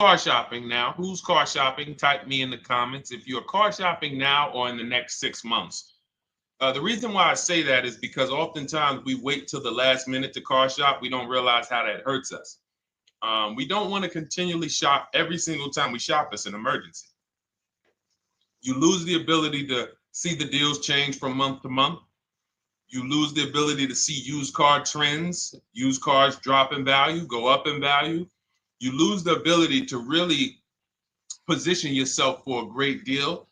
car shopping now? Who's car shopping? Type me in the comments if you're car shopping now or in the next 6 months. The reason why I say that is because oftentimes we wait till the last minute to car shop. We don't realize how that hurts us. We don't want to continually shop every single time we shop. It's an emergency. You lose the ability to see the deals change from month to month. You lose the ability to see used car trends, used cars drop in value, go up in value. You lose the ability to really position yourself for a great deal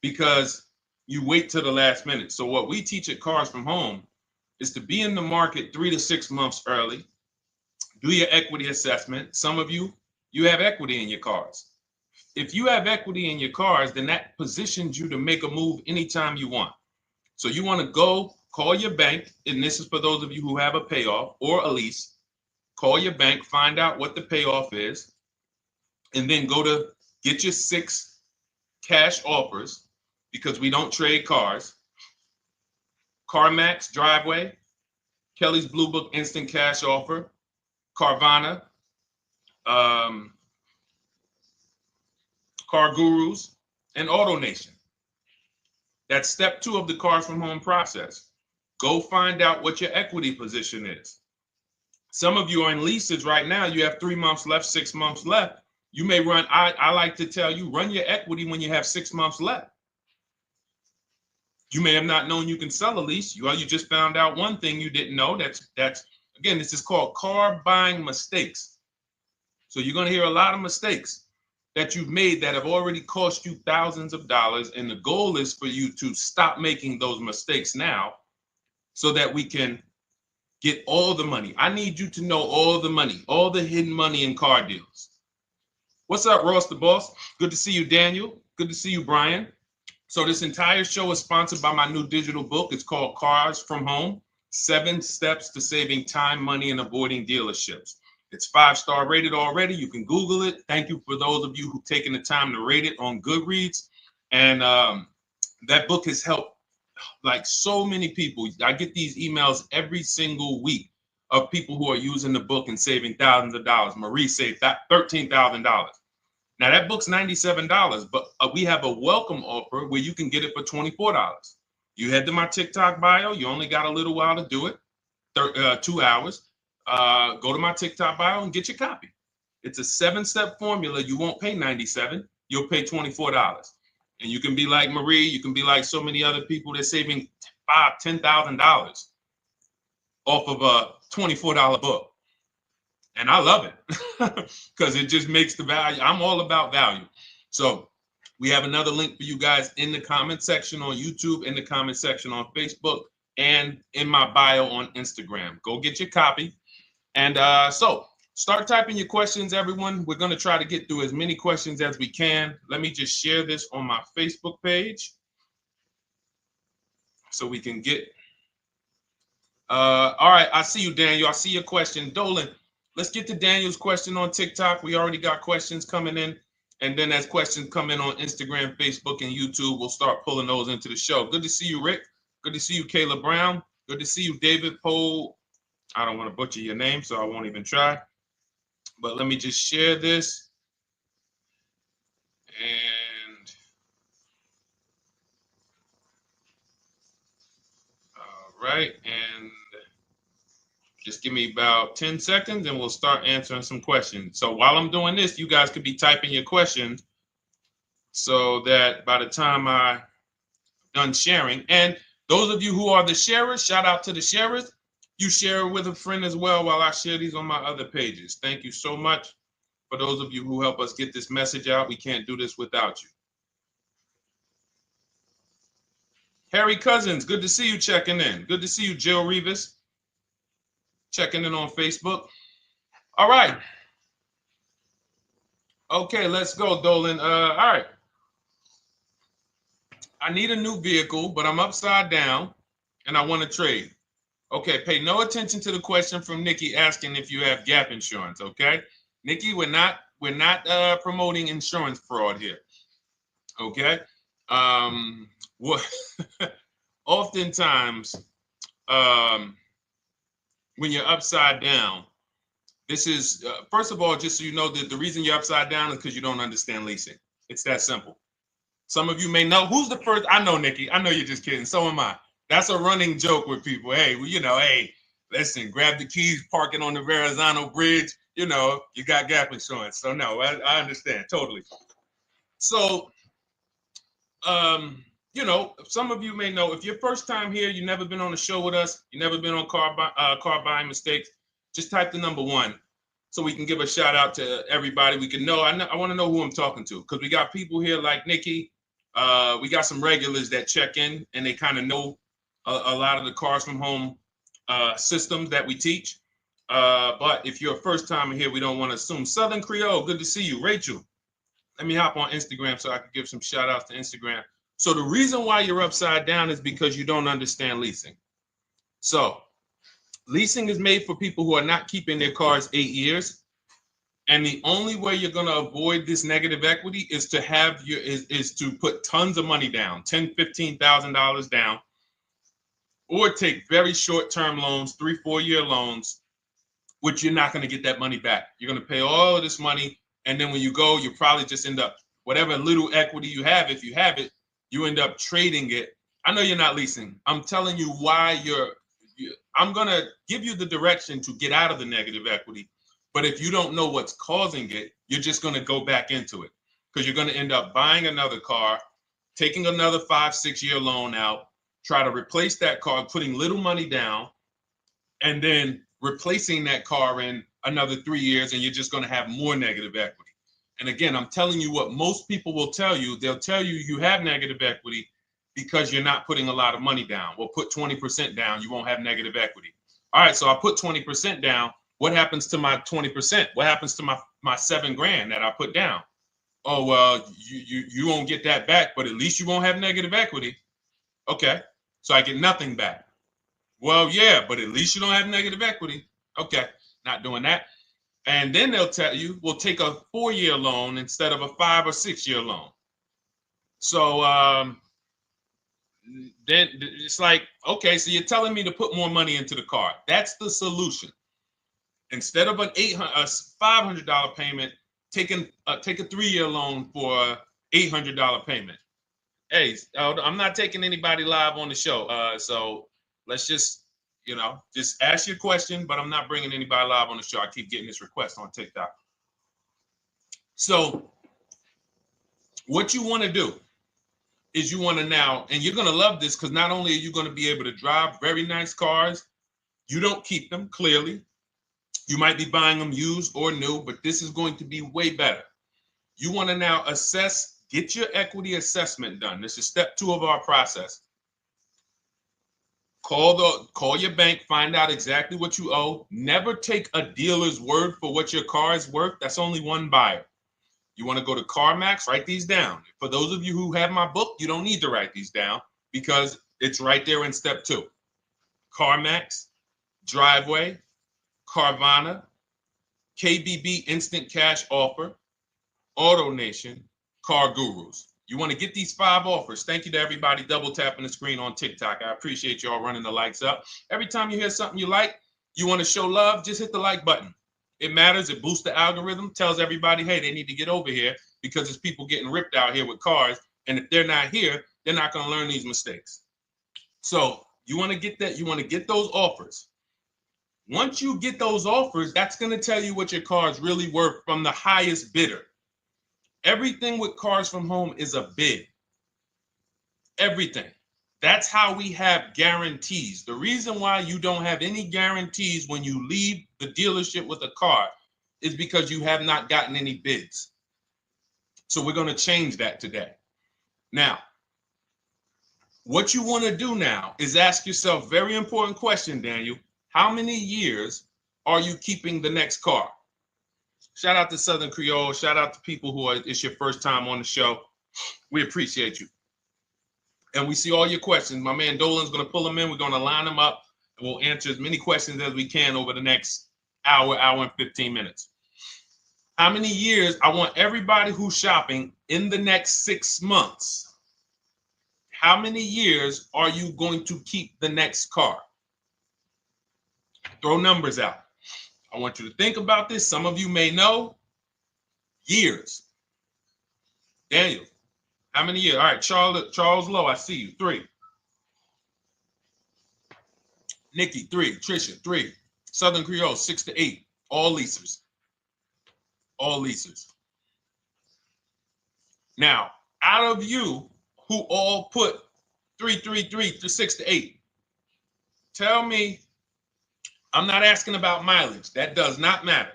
because you wait till the last minute. So what we teach at Cars from Home is to be in the market 3 to 6 months early. Do your equity assessment. Some of you have equity in your cars. If you have equity in your cars, then that positions you to make a move anytime you want. So you want to go call your bank, and this is for those of you who have a payoff or a lease. Call your bank, find out what the payoff is, and then go to get your 6 cash offers, because we don't trade cars. CarMax Driveway, Kelly's Blue Book Instant Cash Offer, Carvana, Car Gurus, and AutoNation. That's step 2 of the Cars from Home process. Go find out what your equity position is. Some of you are in leases right now. You have 3 months left, 6 months left. You may run, I like to tell you, run your equity when you have 6 months left. You may have not known you can sell a lease. You just found out one thing you didn't know. That's again, this is called car buying mistakes. So you're going to hear a lot of mistakes that you've made that have already cost you thousands of dollars. And the goal is for you to stop making those mistakes now so that we can get all the money. I need you to know all the money, all the hidden money in car deals. What's up, Ross the Boss? Good to see you, Daniel. Good to see you, Brian. So this entire show is sponsored by my new digital book. It's called Cars from Home, 7 Steps to Saving Time, Money, and Avoiding Dealerships. It's 5-star rated already. You can Google it. Thank you for those of you who've taken the time to rate it on Goodreads. And that book has helped like so many people. I get these emails every single week of people who are using the book and saving thousands of dollars. Marie saved $13,000. Now that book's $97, but we have a welcome offer where you can get it for $24. You head to my TikTok bio. You only got a little while to do it, 2 hours. Go to my TikTok bio and get your copy. It's a 7-step formula. You won't pay $97. You'll pay $24. And you can be like Marie. You can be like so many other people. They're saving $5,000, $10,000 off of a $24 book. And I love it because it just makes the value. I'm all about value. So we have another link for you guys in the comment section on YouTube, in the comment section on Facebook, and in my bio on Instagram. Go get your copy. And so start typing your questions, everyone. We're going to try to get through as many questions as we can. Let me just share this on my Facebook page so we can get. All right. I see you, Daniel. I see your question. Dolan, let's get to Daniel's question on TikTok. We already got questions coming in. And then as questions come in on Instagram, Facebook, and YouTube, we'll start pulling those into the show. Good to see you, Rick. Good to see you, Kayla Brown. Good to see you, David Poe. I don't want to butcher your name, so I won't even try. But let me just share this. And all right. And just give me about 10 seconds and we'll start answering some questions. So while I'm doing this, you guys could be typing your questions so that by the time I'm done sharing, and those of you who are the sharers, shout out to the sharers. You share it with a friend as well while I share these on my other pages. Thank you so much for those of you who help us get this message out. We can't do this without you. Harry Cousins, good to see you checking in. Good to see you, Jill Rivas, checking in on Facebook. All right. Okay, let's go, Dolan. All right. I need a new vehicle, but I'm upside down and I want to trade. Okay, pay no attention to the question from Nikki asking if you have gap insurance, okay? Nikki, we're not promoting insurance fraud here, okay? What oftentimes when you're upside down, This is, first of all, just so you know, that the reason you're upside down is because you don't understand leasing. It's that simple. Some of you may know who's the first. I know, Nikki. I know you're just kidding. So am I. That's a running joke with people. Hey, well, hey, listen, grab the keys, parking on the Verrazano Bridge. You got gap insurance. So no, I understand totally. So, some of you may know if you're first time here, you've never been on a show with us, you've never been on car buying mistakes. Just type the number 1. So we can give a shout out to everybody. We can know. I want to know who I'm talking to because we got people here like Nikki. We got some regulars that check in and they kind of know a lot of the cars from home systems that we teach. But if you're a first timer here, we don't want to assume. Southern Creole, good to see you. Rachel, let me hop on Instagram so I can give some shout outs to Instagram. So the reason why you're upside down is because you don't understand leasing. So leasing is made for people who are not keeping their cars 8 years. And the only way you're going to avoid this negative equity is to is to put tons of money down, $10,000, $15,000 down, or take very short-term loans, 3-4 year loans, which you're not going to get that money back. You're going to pay all of this money. And then when you go, you probably just end up, whatever little equity you have, if you have it, you end up trading it. I know you're not leasing. I'm telling you why I'm going to give you the direction to get out of the negative equity. But if you don't know what's causing it, you're just going to go back into it because you're going to end up buying another car, taking another 5-6 year loan out, try to replace that car, putting little money down, and then replacing that car in another 3 years, and you're just going to have more negative equity. And again, I'm telling you what most people will tell you. They'll tell you you have negative equity because you're not putting a lot of money down. Well, put 20% down, you won't have negative equity. All right, so I put 20% down. What happens to my 20%? What happens to my $7,000 that I put down? Oh, well, you won't get that back, but at least you won't have negative equity. Okay, so I get nothing back. Well, yeah, but at least you don't have negative equity. Okay, not doing that. And then they'll tell you, we'll take a 4-year loan instead of a 5 or 6 year loan. So then it's like, okay, so you're telling me to put more money into the car. That's the solution. Instead of a $500 payment, take a 3-year loan for a $800 payment. Hey, I'm not taking anybody live on the show. So let's just ask your question, but I'm not bringing anybody live on the show. I keep getting this request on TikTok. So what you want to do is you want to now, and you're going to love this because not only are you going to be able to drive very nice cars, you don't keep them clearly. You might be buying them used or new, but this is going to be way better. You want to now get your equity assessment done. This is step 2 of our process. Call your bank, find out exactly what you owe. Never take a dealer's word for what your car is worth. That's only one buyer. You want to go to CarMax, write these down. For those of you who have my book, you don't need to write these down because it's right there in step 2. CarMax, Driveway, Carvana, KBB Instant Cash Offer, AutoNation, Car Gurus. You want to get these 5 offers. Thank you to everybody double tapping the screen on TikTok. I appreciate y'all running the likes up. Every time you hear something you like, you want to show love, just hit the like button. It matters. It boosts the algorithm, tells everybody, hey, they need to get over here because there's people getting ripped out here with cars. And if they're not here, they're not going to learn these mistakes. So you want to get that. You want to get those offers. Once you get those offers, that's going to tell you what your car is really worth from the highest bidder. Everything with Cars from Home is a bid. Everything. That's how we have guarantees. The reason why you don't have any guarantees when you leave the dealership with a car is because you have not gotten any bids. So we're going to change that today. Now, what you want to do now is ask yourself, very important question, Daniel. How many years are you keeping the next car? Shout out to Southern Creole. Shout out to people it's your first time on the show. We appreciate you. And we see all your questions. My man Dolan's going to pull them in. We're going to line them up. And we'll answer as many questions as we can over the next hour and 15 minutes. How many years? I want everybody who's shopping in the next 6 months. How many years are you going to keep the next car? Throw numbers out. I want you to think about this. Some of you may know. Years. Daniel, how many years? All right, Charles Lowe, I see you. 3. Nikki, 3. Trisha, 3. Southern Creole, 6 to 8. All leasers. All leasers. Now, out of you who all put 3 to 6 to 8, tell me, I'm not asking about mileage. That does not matter.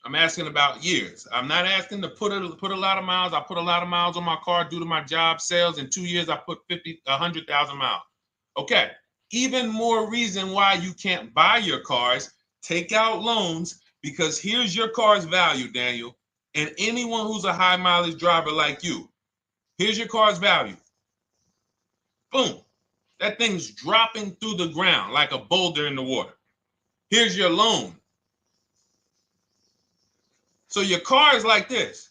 I'm asking about years. I'm not asking to put a lot of miles. I put a lot of miles on my car due to my job sales. In 2 years, I put 100,000 miles. Okay. Even more reason why you can't buy your cars. Take out loans, because here's your car's value, Daniel. And anyone who's a high mileage driver like you, here's your car's value. Boom. That thing's dropping through the ground like a boulder in the water. Here's your loan. So your car is like this,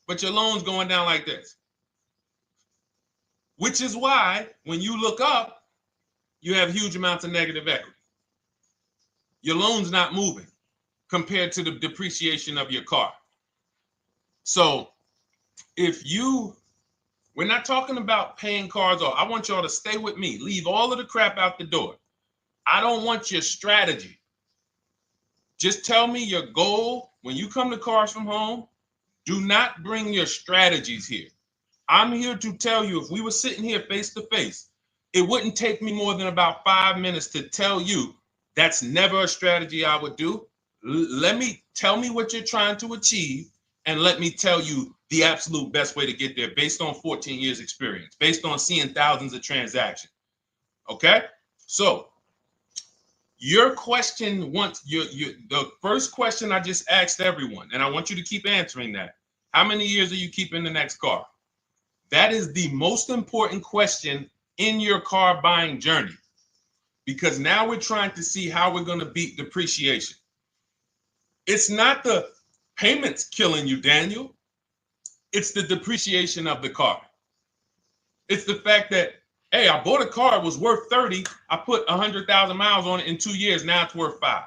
but your loan's going down like this. Which is why when you look up, you have huge amounts of negative equity. Your loan's not moving compared to the depreciation of your car. So we're not talking about paying cars off. I want y'all to stay with me. Leave all of the crap out the door. I don't want your strategy. Just tell me your goal. When you come to Cars from Home, do not bring your strategies here. I'm here to tell you, if we were sitting here face to face, it wouldn't take me more than about 5 minutes to tell you that's never a strategy I would do. Tell me what you're trying to achieve, and let me tell you the absolute best way to get there based on 14 years experience, based on seeing thousands of transactions. Okay? So your question, the first question I just asked everyone, and I want you to keep answering that. How many years are you keeping the next car? That is the most important question in your car buying journey, because now we're trying to see how we're going to beat depreciation. It's not the payments killing you, Daniel. It's the depreciation of the car. It's the fact that, hey, I bought a car, it was worth 30. I put 100,000 miles on it in 2 years. Now it's worth 5.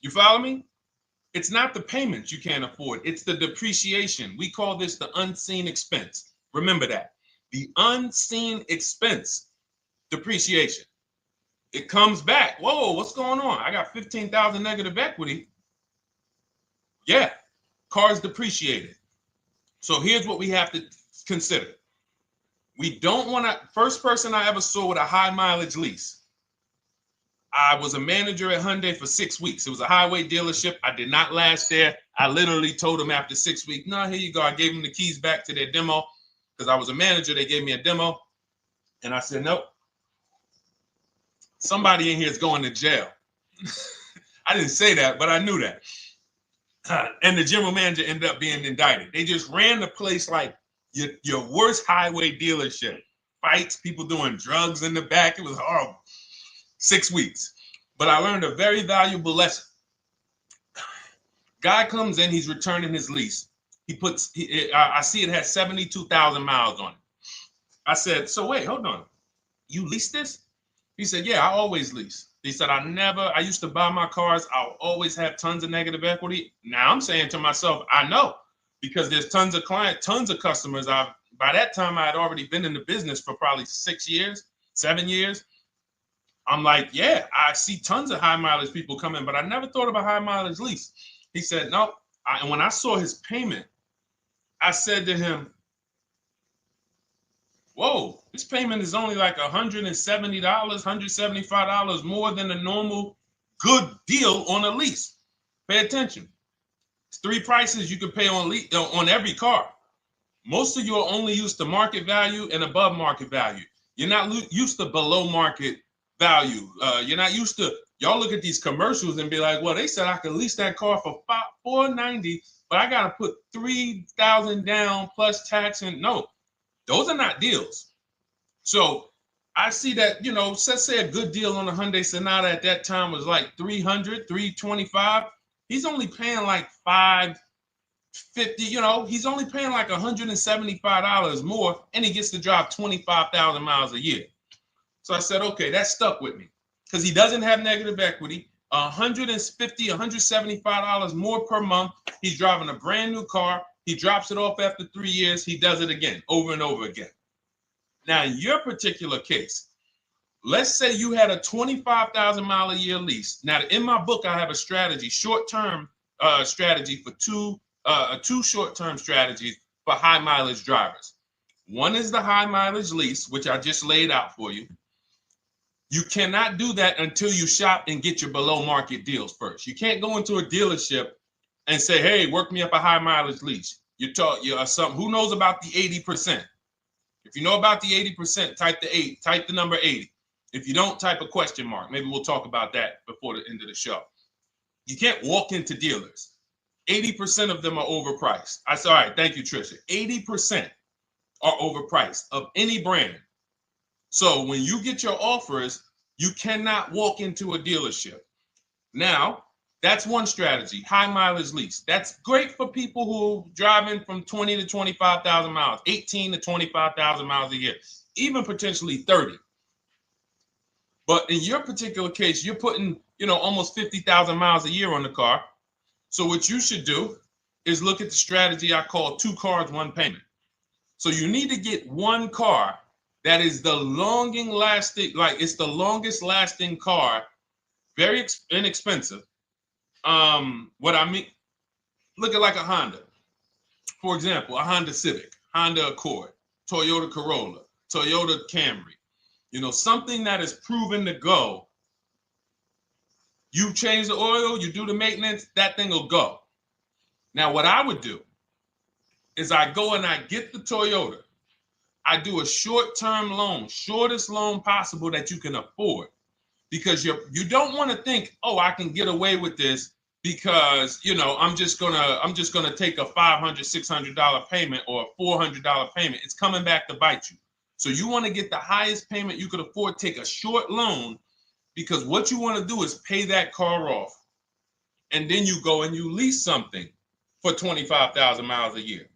You follow me? It's not the payments you can't afford. It's the depreciation. We call this the unseen expense. Remember that. The unseen expense, depreciation. It comes back. Whoa, what's going on? I got 15,000 negative equity. Yeah, car's depreciated. So here's what we have to consider. We don't want to, first person I ever saw with a high mileage lease. I was a manager at Hyundai for 6 weeks. It was a highway dealership. I did not last there. I literally told them after 6 weeks, no, here you go. I gave them the keys back to their demo because I was a manager. They gave me a demo. And I said, nope. Somebody in here is going to jail. I didn't say that, but I knew that. And the general manager ended up being indicted. They just ran the place like your worst highway dealership. Fights, people doing drugs in the back. It was horrible. 6 weeks. But I learned a very valuable lesson. Guy comes in, he's returning his lease. I see it has 72,000 miles on it. I said, so wait, hold on. You leased this? He said, yeah, I always lease. He said, I used to buy my cars. I'll always have tons of negative equity. Now I'm saying to myself, I know, because there's tons of clients, tons of customers. By that time, I had already been in the business for probably 6 years, 7 years. I'm like, yeah, I see tons of high mileage people coming, but I never thought of a high mileage lease. He said, no. And when I saw his payment, I said to him, whoa, this payment is only like $170, $175 more than a normal good deal on a lease. Pay attention. It's 3 prices you can pay on every car. Most of you are only used to market value and above market value. You're not used to below market value. You're not used to, y'all look at these commercials and be like, well, they said I could lease that car for $490, but I got to put $3,000 down plus tax. And no, those are not deals. So I see that, let's say a good deal on a Hyundai Sonata at that time was like $300, $325. He's only paying like $550, he's only paying like $175 more, and he gets to drive 25,000 miles a year. So I said, okay, that stuck with me because he doesn't have negative equity. $150, $175 more per month. He's driving a brand new car. He drops it off after 3 years. He does it again, over and over again. Now, in your particular case, let's say you had a 25,000 mile a year lease. Now, in my book, I have a strategy, short-term strategy for two short-term strategies for high mileage drivers. One is the high mileage lease, which I just laid out for you. You cannot do that until you shop and get your below market deals first. You can't go into a dealership and say, hey, work me up a high mileage lease. You something. Who knows about the 80%? If you know about the 80%, type the number 80. If you don't, type a question mark. Maybe we'll talk about that before the end of the show. You can't walk into dealers. 80% of them are overpriced. I said, all right, thank you, Trisha. 80% are overpriced of any brand. So when you get your offers, you cannot walk into a dealership. Now, that's one strategy, high mileage lease. That's great for people who are driving from 20 to 25,000 miles, 18 to 25,000 miles a year, even potentially 30. But in your particular case, you're putting, almost 50,000 miles a year on the car. So what you should do is look at the strategy I call 2 cars, 1 payment. So you need to get one car that is the longest lasting car, very inexpensive. What I mean, look at like a Honda. For example, a Honda Civic, Honda Accord, Toyota Corolla, Toyota Camry. Something that is proven to go. You change the oil, you do the maintenance, that thing will go. Now, what I would do is I go and I get the Toyota. I do a short-term loan, shortest loan possible that you can afford, because you don't want to think, oh, I can get away with this because I'm just gonna take a $500, $600 payment or a $400 payment. It's coming back to bite you. So you want to get the highest payment you could afford, take a short loan, because what you want to do is pay that car off, and then you go and you lease something for 25,000 miles a year.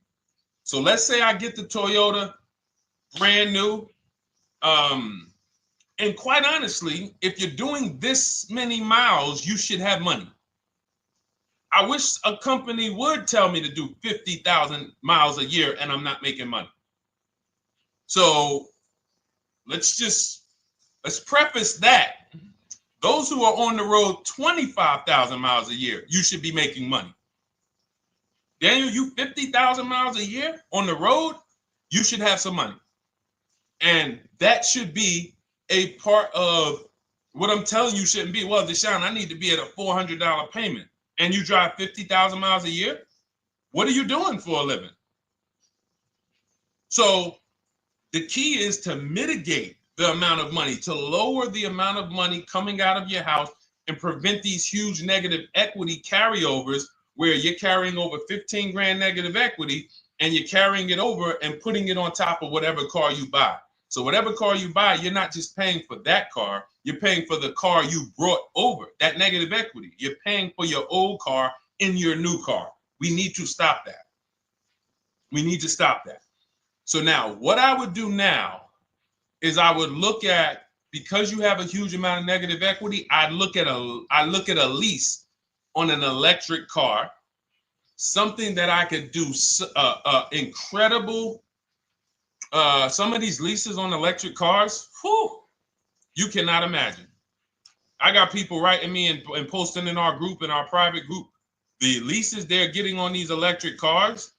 So let's say I get the Toyota brand new. And quite honestly, if you're doing this many miles, you should have money. I wish a company would tell me to do 50,000 miles a year and I'm not making money. So let's preface that. Those who are on the road 25,000 miles a year, you should be making money. Daniel, you 50,000 miles a year on the road, you should have some money. And that should be a part of what I'm telling you shouldn't be. Well, Deshone, I need to be at a $400 payment. And you drive 50,000 miles a year? What are you doing for a living? So the key is to mitigate the amount of money, to lower the amount of money coming out of your house and prevent these huge negative equity carryovers where you're carrying over 15 grand negative equity and you're carrying it over and putting it on top of whatever car you buy. So whatever car you buy, you're not just paying for that car, you're paying for the car you brought over, that negative equity. You're paying for your old car in your new car. We need to stop that. We need to stop that. So now what I would do now is I would look at, because you have a huge amount of negative equity, I look at a lease on an electric car, something that I could do incredible. Some of these leases on electric cars, you cannot imagine. I got people writing me and posting in our group, in our private group, the leases they're getting on these electric cars.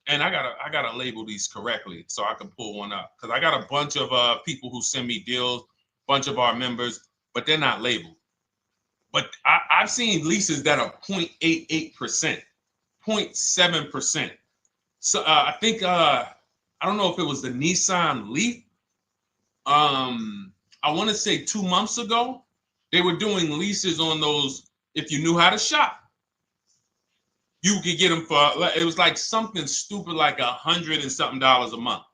And I gotta label these correctly so I can pull one up, because I got a bunch of people who send me deals, bunch of our members, but they're not labeled. But I've seen leases that are 0.88%, 0.7%. So I think I don't know if it was the Nissan Leaf. I want to say 2 months ago, they were doing leases on those. If you knew how to shop, you could get them for, it was like something stupid like $100 and something a month.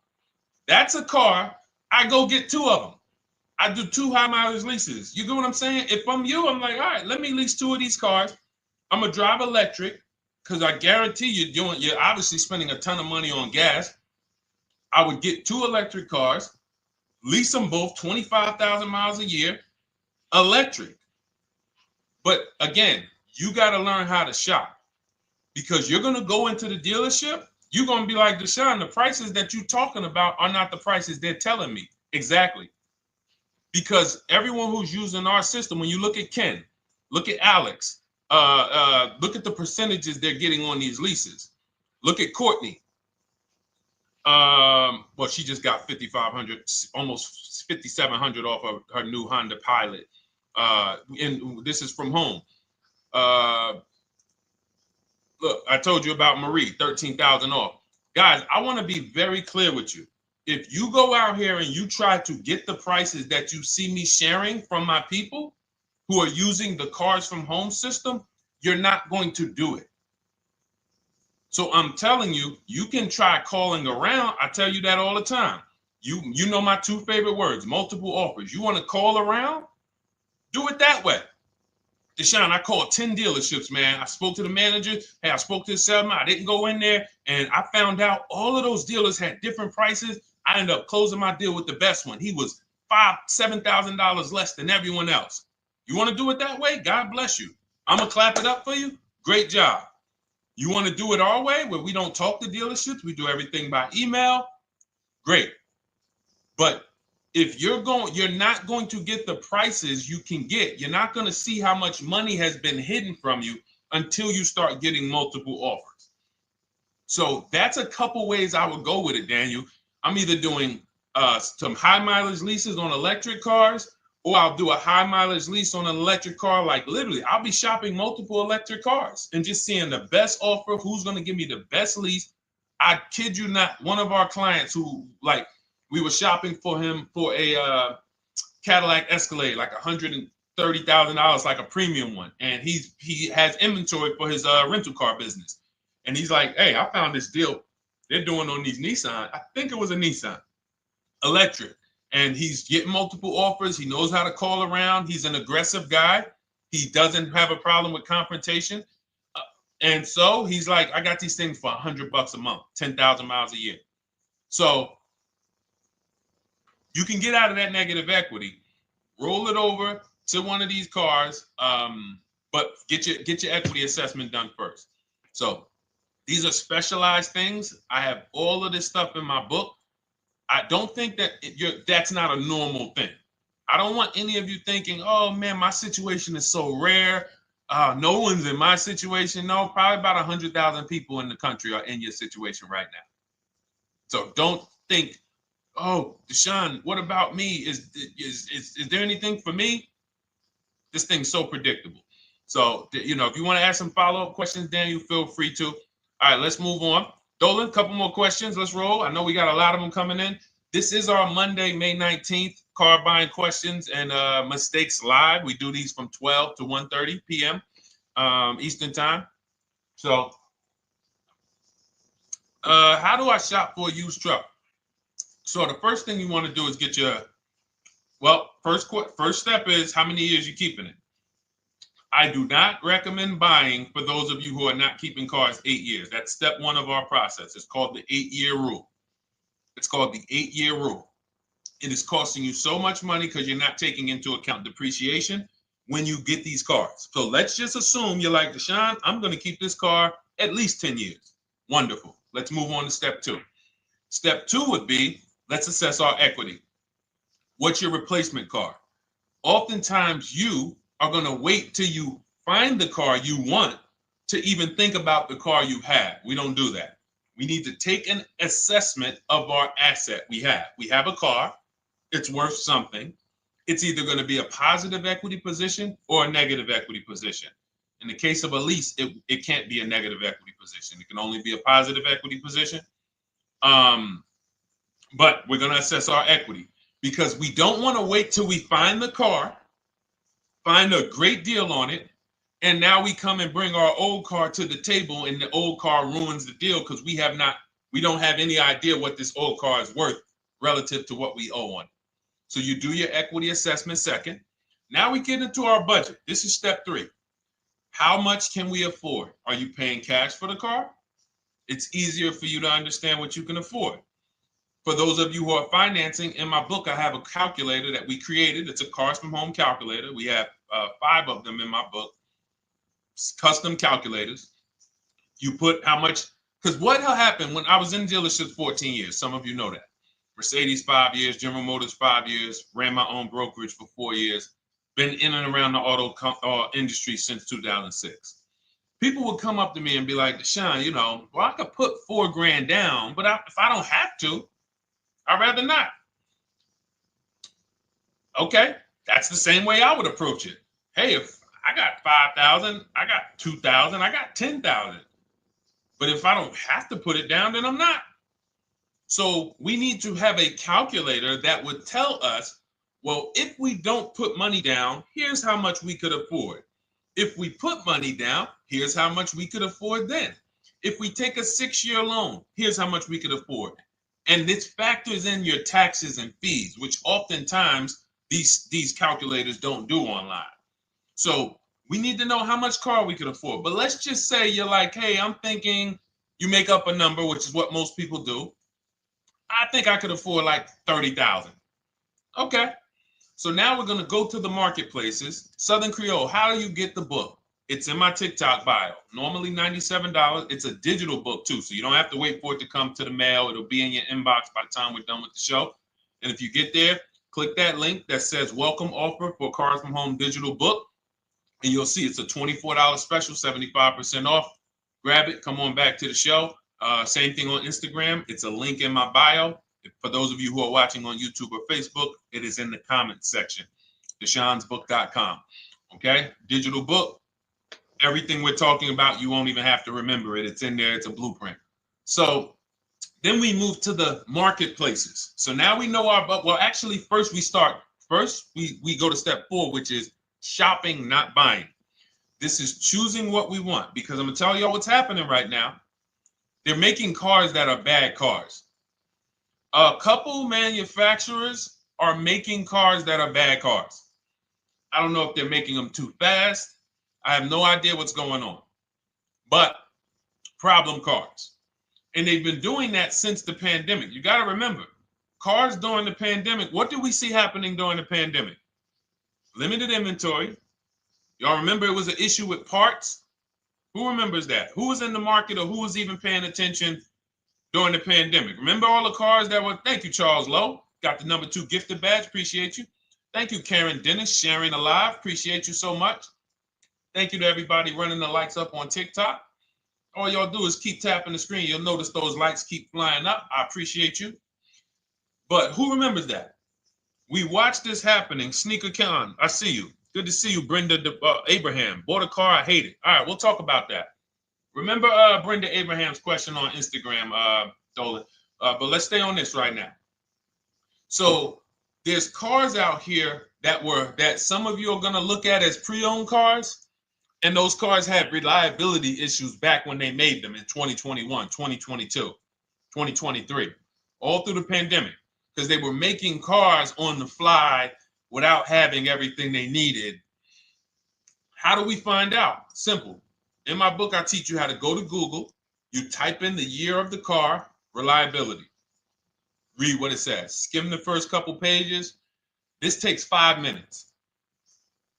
That's a car. I go get 2 of them. I do 2 high mileage leases. You get what I'm saying? If I'm you, I'm like, all right, let me lease 2 of these cars. I'm gonna drive electric, because I guarantee you're obviously spending a ton of money on gas. I would get 2 electric cars, lease them both 25,000 miles a year, electric. But again, you got to learn how to shop, because you're going to go into the dealership. You're going to be like, Deshone, the prices that you're talking about are not the prices they're telling me. Exactly. Because everyone who's using our system, when you look at Ken, look at Alex, look at the percentages they're getting on these leases. Look at Courtney. Well, she just got 5,500, almost 5,700 off of her new Honda Pilot. And this is from home. Look, I told you about Marie, 13,000 off. Guys, I want to be very clear with you. If you go out here and you try to get the prices that you see me sharing from my people who are using the Cars from Home system, you're not going to do it. So I'm telling you, you can try calling around. I tell you that all the time. You know my two favorite words, multiple offers. You want to call around? Do it that way. Deshone, I called 10 dealerships, man. I spoke to the manager. Hey, I spoke to the salesman. I didn't go in there, and I found out all of those dealers had different prices. I ended up closing my deal with the best one. He was $7,000 less than everyone else. You want to do it that way? God bless you. I'm going to clap it up for you. Great job. You want to do it our way, where we don't talk to dealerships? We do everything by email? Great. But if you're not going to get the prices you can get. You're not going to see how much money has been hidden from you until you start getting multiple offers. So that's a couple ways I would go with it, Daniel. I'm either doing some high mileage leases on electric cars, or I'll do a high mileage lease on an electric car. Like literally, I'll be shopping multiple electric cars and just seeing the best offer, who's going to give me the best lease. I kid you not, one of our clients who, like, we were shopping for him for a Cadillac Escalade, like $130,000, like a premium one. And he has inventory for his rental car business. And he's like, hey, I found this deal they're doing on these Nissan. I think it was a Nissan electric. And he's getting multiple offers. He knows how to call around. He's an aggressive guy. He doesn't have a problem with confrontation. And so he's like, I got these things for $100 a month, 10,000 miles a year. So you can get out of that negative equity, roll it over to one of these cars, but get your equity assessment done first. So these are specialized things. I have all of this stuff in my book. I don't think that that's not a normal thing. I don't want any of you thinking, oh man, my situation is so rare. No one's in my situation. No, probably about 100,000 people in the country are in your situation right now. So don't think, oh, Deshone, what about me? Is there anything for me? This thing's so predictable. So, if you want to ask some follow-up questions, Daniel, feel free to. All right, let's move on. Dolan, a couple more questions. Let's roll. I know we got a lot of them coming in. This is our Monday, May 19th, car buying questions and mistakes live. We do these from 12 to 1:30 p.m. Eastern time. So, how do I shop for a used truck? So the first thing you want to do is get your, first step is how many years you keeping it. I do not recommend buying for those of you who are not keeping cars 8 years. That's step one of our process. It's called the 8-year rule. It's called the 8-year rule. It is costing you so much money because you're not taking into account depreciation when you get these cars. So let's just assume you're like, Deshone, I'm going to keep this car at least 10 years. Wonderful. Let's move on to step two. Step two would be, let's assess our equity. What's your replacement car? Oftentimes you are going to wait till you find the car you want to even think about the car you have. We don't do that. We need to take an assessment of our asset we have. We have a car. It's worth something. It's either going to be a positive equity position or a negative equity position. In the case of a lease, it can't be a negative equity position. It can only be a positive equity position. But we're going to assess our equity because we don't want to wait till we find the car, find a great deal on it, and now we come and bring our old car to the table and the old car ruins the deal because we don't have any idea what this old car is worth relative to what we owe on it. So you do your equity assessment second. Now we get into our budget. This is step three. How much can we afford? Are you paying cash for the car? It's easier for you to understand what you can afford. For those of you who are financing, in my book, I have a calculator that we created. It's a Cars from Home calculator. We have 5 of them in my book, custom calculators. You put how much, because what happened when I was in dealerships 14 years, some of you know that. Mercedes 5 years, General Motors 5 years, ran my own brokerage for 4 years, been in and around the auto industry since 2006. People would come up to me and be like, Deshone, well, I could put $4,000 down, but if I don't have to, I'd rather not. Okay, that's the same way I would approach it. Hey, if I got 5,000, I got 2,000, I got 10,000. But if I don't have to put it down, then I'm not. So we need to have a calculator that would tell us, well, if we don't put money down, here's how much we could afford. If we put money down, here's how much we could afford then. If we take a 6-year loan, here's how much we could afford. And this factors in your taxes and fees, which oftentimes these calculators don't do online. So we need to know how much car we could afford. But let's just say you're like, hey, I'm thinking, you make up a number, which is what most people do. I think I could afford like 30,000. Okay. So now we're going to go to the marketplaces. Southern Creole, how do you get the book? It's in my TikTok bio. Normally $97. It's a digital book too, so you don't have to wait for it to come to the mail. It'll be in your inbox by the time we're done with the show. And if you get there, click that link that says welcome offer for Cars from Home digital book. And you'll see it's a $24 special, 75% off. Grab it. Come on back to the show. Same thing on Instagram. It's a link in my bio. For those of you who are watching on YouTube or Facebook, it is in the comments section, deshonesbook.com. Okay, digital book. Everything we're talking about, you won't even have to remember it. It's in there. It's a blueprint. So then we move to the marketplaces. So now we know well, actually, first we go to step 4, which is shopping, not buying. This is choosing what we want, because I'm going to tell y'all what's happening right now. They're making cars that are bad cars. A couple manufacturers are making cars that are bad cars. I don't know if they're making them too fast. I have no idea what's going on. But problem cars. And they've been doing that since the pandemic. You got to remember, cars during the pandemic, what did we see happening during the pandemic? Limited inventory. Y'all remember it was an issue with parts? Who remembers that? Who was in the market, or who was even paying attention during the pandemic? Remember all the cars that were, thank you, Charles Lowe. Got the number 2 gifted badge. Appreciate you. Thank you, Karen Dennis, sharing alive. Appreciate you so much. Thank you to everybody running the likes up on TikTok. All y'all do is keep tapping the screen. You'll notice those likes keep flying up. I appreciate you. But who remembers that? We watched this happening. Sneaker Con, I see you. Good to see you, Brenda Abraham. Bought a car, I hate it. All right, we'll talk about that. Remember Brenda Abraham's question on Instagram, Dolan. But let's stay on this right now. So there's cars out here that some of you are going to look at as pre-owned cars. And those cars had reliability issues back when they made them in 2021, 2022, 2023, all through the pandemic, because they were making cars on the fly without having everything they needed. How do we find out? Simple. In my book, I teach you how to go to Google. You type in the year of the car, reliability. Read what it says. Skim the first couple pages. This takes 5 minutes,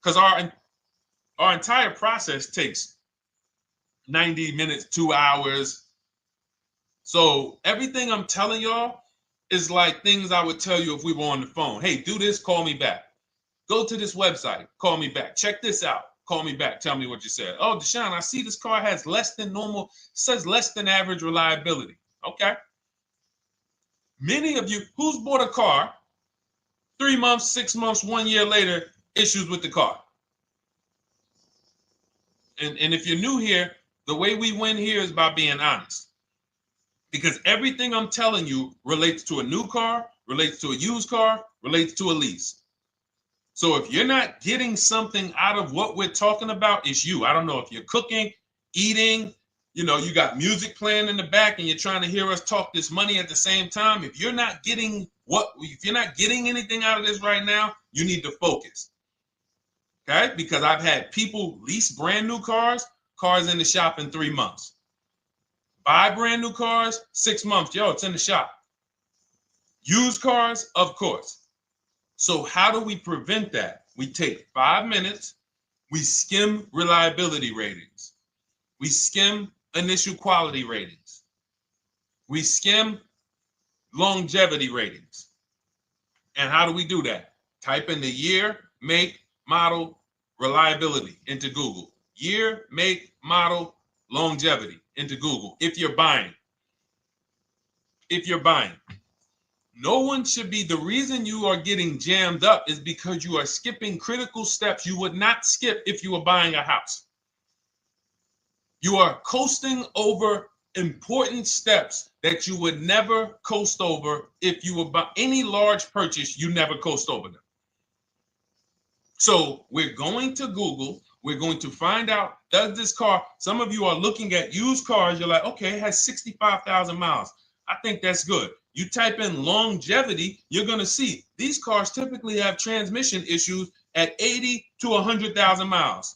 because our entire process takes 90 minutes, 2 hours. So everything I'm telling y'all is like things I would tell you if we were on the phone. Hey, do this, call me back. Go to this website, call me back. Check this out, call me back. Tell me what you said. Oh, Deshone, I see this car has less than normal, says less than average reliability. Okay. Many of you, who's bought a car 3 months, 6 months, 1 year later, issues with the car? And if you're new here, the way we win here is by being honest. Because everything I'm telling you relates to a new car, relates to a used car, relates to a lease. So if you're not getting something out of what we're talking about, it's you. I don't know if you're cooking, eating, you got music playing in the back and you're trying to hear us talk this money at the same time. If you're not getting anything out of this right now, you need to focus. Okay, because I've had people lease brand new cars in the shop in 3 months. Buy brand new cars, 6 months. Yo, it's in the shop. Used cars, of course. So how do we prevent that? We take 5 minutes We skim reliability ratings. We skim initial quality ratings. We skim longevity ratings. And how do we do that? Type in the year, make, model, reliability into Google. Year, make, model, longevity into Google. If you're buying. No one should be, the reason you are getting jammed up is because you are skipping critical steps you would not skip if you were buying a house. You are coasting over important steps that you would never coast over if you were buying any large purchase. You never coast over them. So we're going to Google. We're going to find out, does this car, some of you are looking at used cars. You're like, okay, it has 65,000 miles. I think that's good. You type in longevity, you're going to see these cars typically have transmission issues at 80 to 100,000 miles.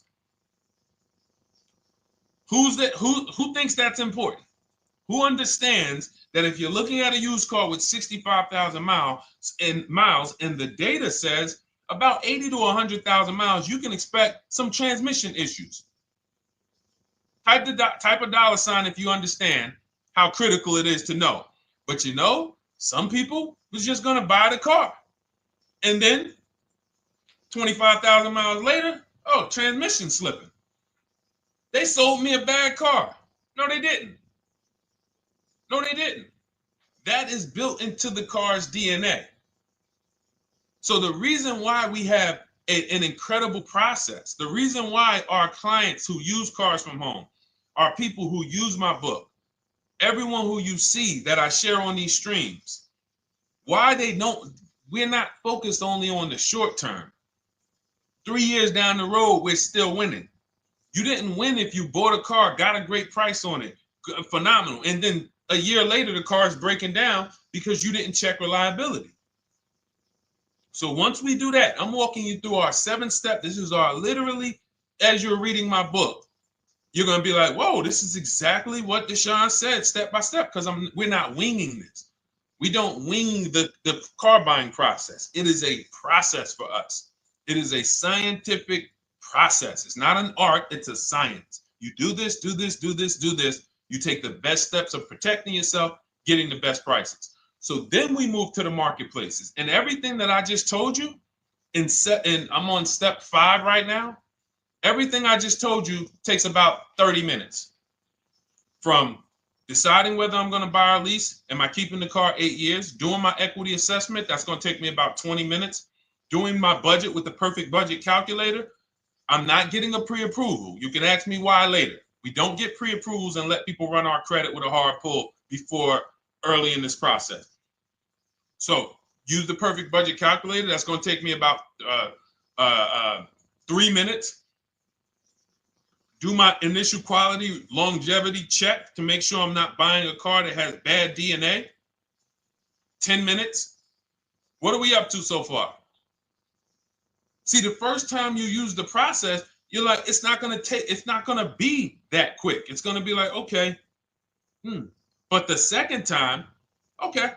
Who thinks that's important? Who understands that if you're looking at a used car with 65,000 miles and the data says about 80 to 100,000 miles, you can expect some transmission issues. Type a dollar sign if you understand how critical it is to know. But you know, some people was just going to buy the car. And then 25,000 miles later, oh, transmission slipping. They sold me a bad car. No, they didn't. That is built into the car's DNA. So the reason why we have an incredible process, the reason why our clients who use cars from home are people who use my book, everyone who you see that I share on these streams, we're not focused only on the short term. 3 years down the road, we're still winning. You didn't win if you bought a car, got a great price on it, phenomenal. And then a year later, the car is breaking down because you didn't check reliability. So once we do that, I'm walking you through our 7-step. This is our literally, as you're reading my book, you're going to be like, whoa, this is exactly what Deshone said, step by step, because we're not winging this. We don't wing the car buying process. It is a process for us. It is a scientific process. It's not an art, it's a science. You do this, do this, do this, do this. You take the best steps of protecting yourself, getting the best prices. So then we move to the marketplaces. And everything that I just told you, and I'm on step 5 right now, everything I just told you takes about 30 minutes. From deciding whether I'm going to buy or lease, am I keeping the car 8 years, doing my equity assessment, that's going to take me about 20 minutes, doing my budget with the perfect budget calculator. I'm not getting a pre-approval. You can ask me why later. We don't get pre-approvals and let people run our credit with a hard pull before early in this process. So use the perfect budget calculator. That's going to take me about 3 minutes. Do my initial quality longevity check to make sure I'm not buying a car that has bad DNA. 10 minutes. What are we up to so far? See, the first time you use the process, you're like, it's not going to be that quick. It's going to be like, okay. But the second time, okay.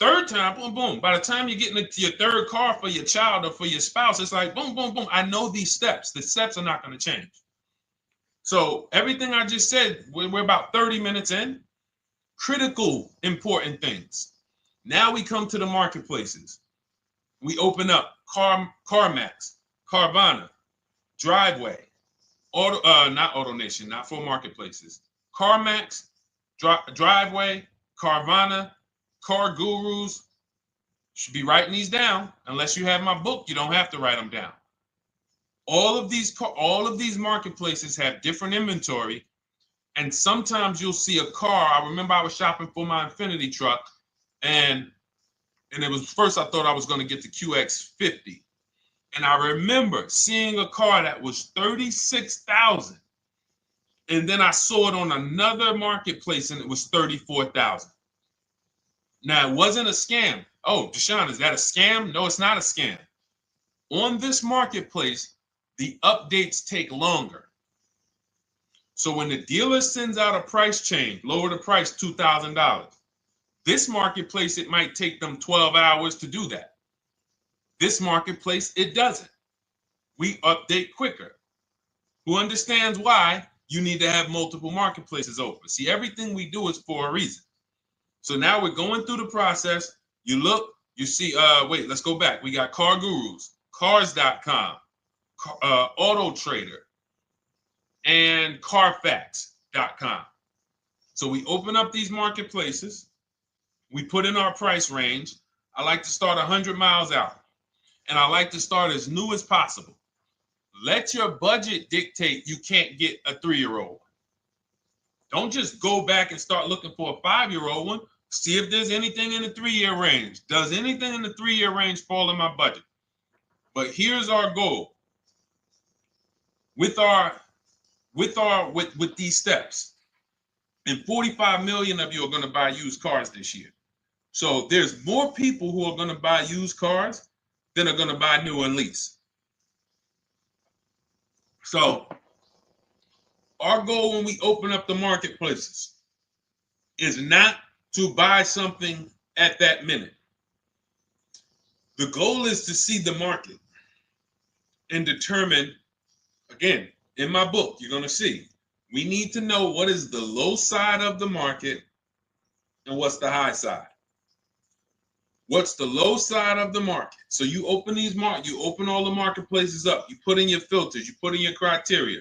Third time, boom, boom. By the time you're getting into your third car for your child or for your spouse, it's like, boom, boom, boom. I know these steps. The steps are not going to change. So everything I just said, we're about 30 minutes in. Critical, important things. Now we come to the marketplaces. We open up CarMax, Carvana, Driveway, not AutoNation, not for marketplaces. CarMax, Driveway, Carvana, Car Gurus. Should be writing these down. Unless you have my book, you don't have to write them down. All of these marketplaces have different inventory, and sometimes you'll see a car. I remember I was shopping for my Infinity truck, and it was first I thought I was going to get the QX50, and I remember seeing a car that was $36,000, and then I saw it on another marketplace, and it was $34,000. Now it wasn't a scam. Oh, Deshone, is that a scam? No, it's not a scam. On this marketplace, the updates take longer. So when the dealer sends out a price change, lower the price $2,000. This marketplace, it might take them 12 hours to do that. This marketplace, it doesn't. we update quicker. Who understands why you need to have multiple marketplaces open? See, everything we do is for a reason. So now we're going through the process. You look, you see, wait, let's go back. We got Car Gurus, Cars.com, Auto Trader, and Carfax.com. So we open up these marketplaces. We put in our price range. I like to start 100 miles out, and I like to start as new as possible. Let your budget dictate you can't get a 3-year-old. Don't just go back and start looking for a 5-year-old one. See if there's anything in the 3-year range. Does anything in the 3-year range fall in my budget? But here's our goal. With these steps, and 45 million of you are going to buy used cars this year. So there's more people who are going to buy used cars than are going to buy new and lease. So our goal when we open up the marketplaces is not to buy something at that minute. The goal is to see the market and determine, again, in my book, you're going to see, we need to know what is the low side of the market and what's the high side. What's the low side of the market? So you open you open all the marketplaces up. You put in your filters. You put in your criteria.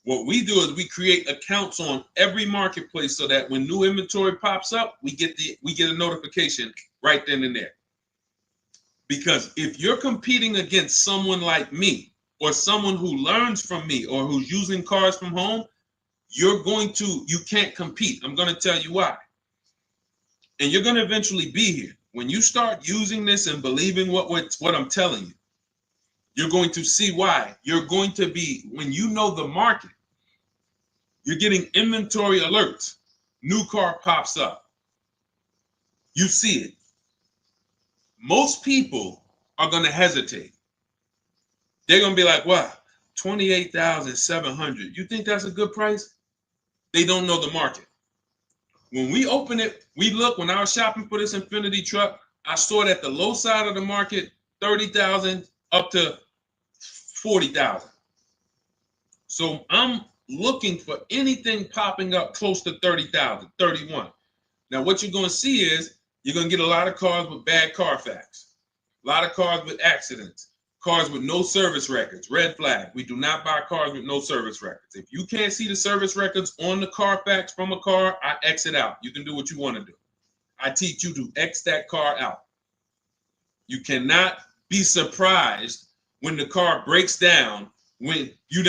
What we do is we create accounts on every marketplace so that when new inventory pops up, we get a notification right then and there. Because if you're competing against someone like me or someone who learns from me or who's using cars from home, you can't compete. I'm going to tell you why. And you're going to eventually be here. When you start using this and believing what I'm telling you, you're going to see why. You're going to be, when you know the market, you're getting inventory alerts. New car pops up. You see it. Most people are going to hesitate. They're going to be like, wow, $28,700. You think that's a good price? They don't know the market. When we open it, we look, when I was shopping for this Infiniti truck, I saw it at the low side of the market, $30,000 up to $40,000. So I'm looking for anything popping up close to $30,000, $31,000. Now what you're going to see is you're going to get a lot of cars with bad Carfax, a lot of cars with accidents, cars with no service records, red flag. We do not buy cars with no service records. If you can't see the service records on the Carfax from a car, I exit out. You can do what you want to do. I teach you to X that car out. You cannot be surprised when the car breaks down when you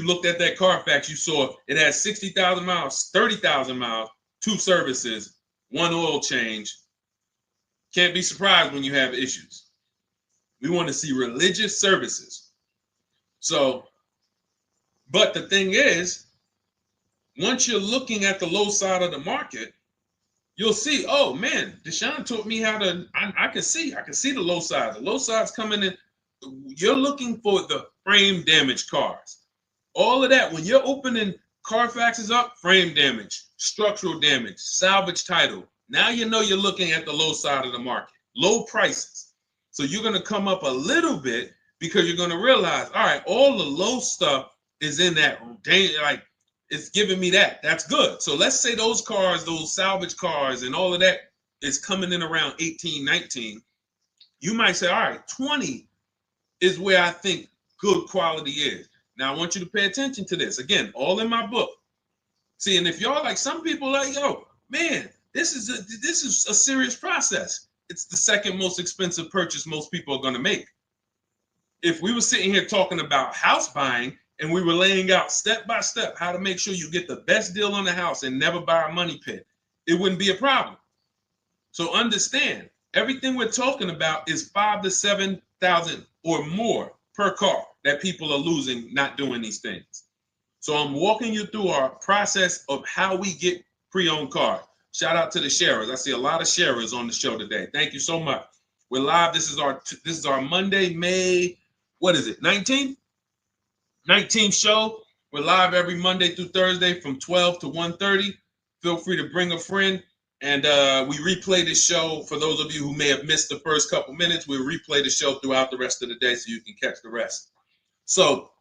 looked at that Carfax, you saw it has 60,000 miles, 30,000 miles, 2 services, 1 oil change. Can't be surprised when you have issues. We want to see religious services. So, but the thing is, once you're looking at the low side of the market, you'll see, oh man, Deshone taught me how to, I can see the low side. The low side's coming in. You're looking for the frame damage cars. All of that, when you're opening Carfaxes up, frame damage, structural damage, salvage title. Now you know you're looking at the low side of the market, low prices. So you're going to come up a little bit because you're going to realize, all right, all the low stuff is in that, like, it's giving me that. That's good. So let's say those cars, those salvage cars and all of that is coming in around 18, 19. You might say, all right, 20 is where I think good quality is. Now I want you to pay attention to this. Again, all in my book. See, and if y'all like, some people like, yo, man, this is a serious process. It's the second most expensive purchase most people are going to make. If we were sitting here talking about house buying and we were laying out step by step how to make sure you get the best deal on the house and never buy a money pit, it wouldn't be a problem. So understand, everything we're talking about is 5,000 to 7,000 or more per car that people are losing not doing these things. So I'm walking you through our process of how we get pre-owned cars. Shout out to the sharers. I see a lot of sharers on the show today. Thank you so much. We're live. This is our Monday, May, what is it, 19th? 19th show. We're live every Monday through Thursday from 12 to 1:30. Feel free to bring a friend. And we replay this show. For those of you who may have missed the first couple minutes, we'll replay the show throughout the rest of the day so you can catch the rest. So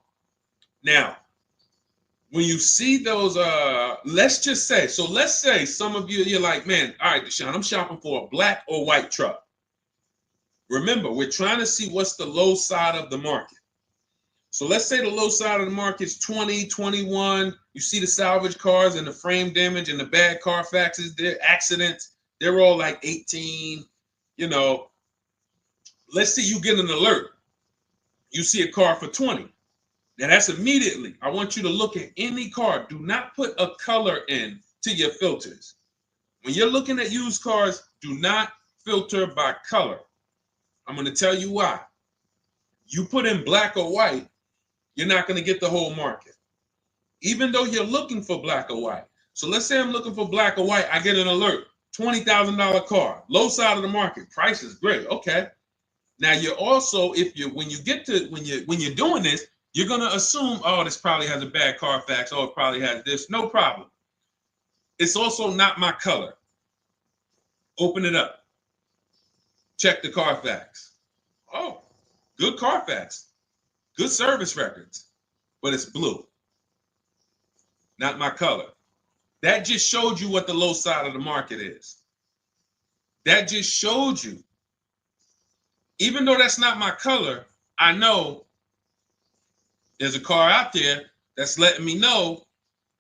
now, when you see those, let's say some of you, you're like, man, all right, Deshone, I'm shopping for a black or white truck. Remember, we're trying to see what's the low side of the market. So let's say the low side of the market is 20, 21. You see the salvage cars and the frame damage and the bad Carfaxes, their accidents, they're all like 18. You know, let's say you get an alert. You see a car for 20. Now that's immediately. I want you to look at any car. Do not put a color in to your filters. When you're looking at used cars, do not filter by color. I'm going to tell you why. You put in black or white, you're not going to get the whole market, even though you're looking for black or white. So let's say I'm looking for black or white. I get an alert, $20,000 car, low side of the market, price is great. Okay. Now you're also, when you're doing this, you're going to assume, oh, this probably has a bad Carfax. Oh, it probably has this. No problem. It's also not my color. Open it up. Check the Carfax. Oh, good Carfax. Good service records. But it's blue. Not my color. That just showed you what the low side of the market is. That just showed you. Even though that's not my color, I know there's a car out there that's letting me know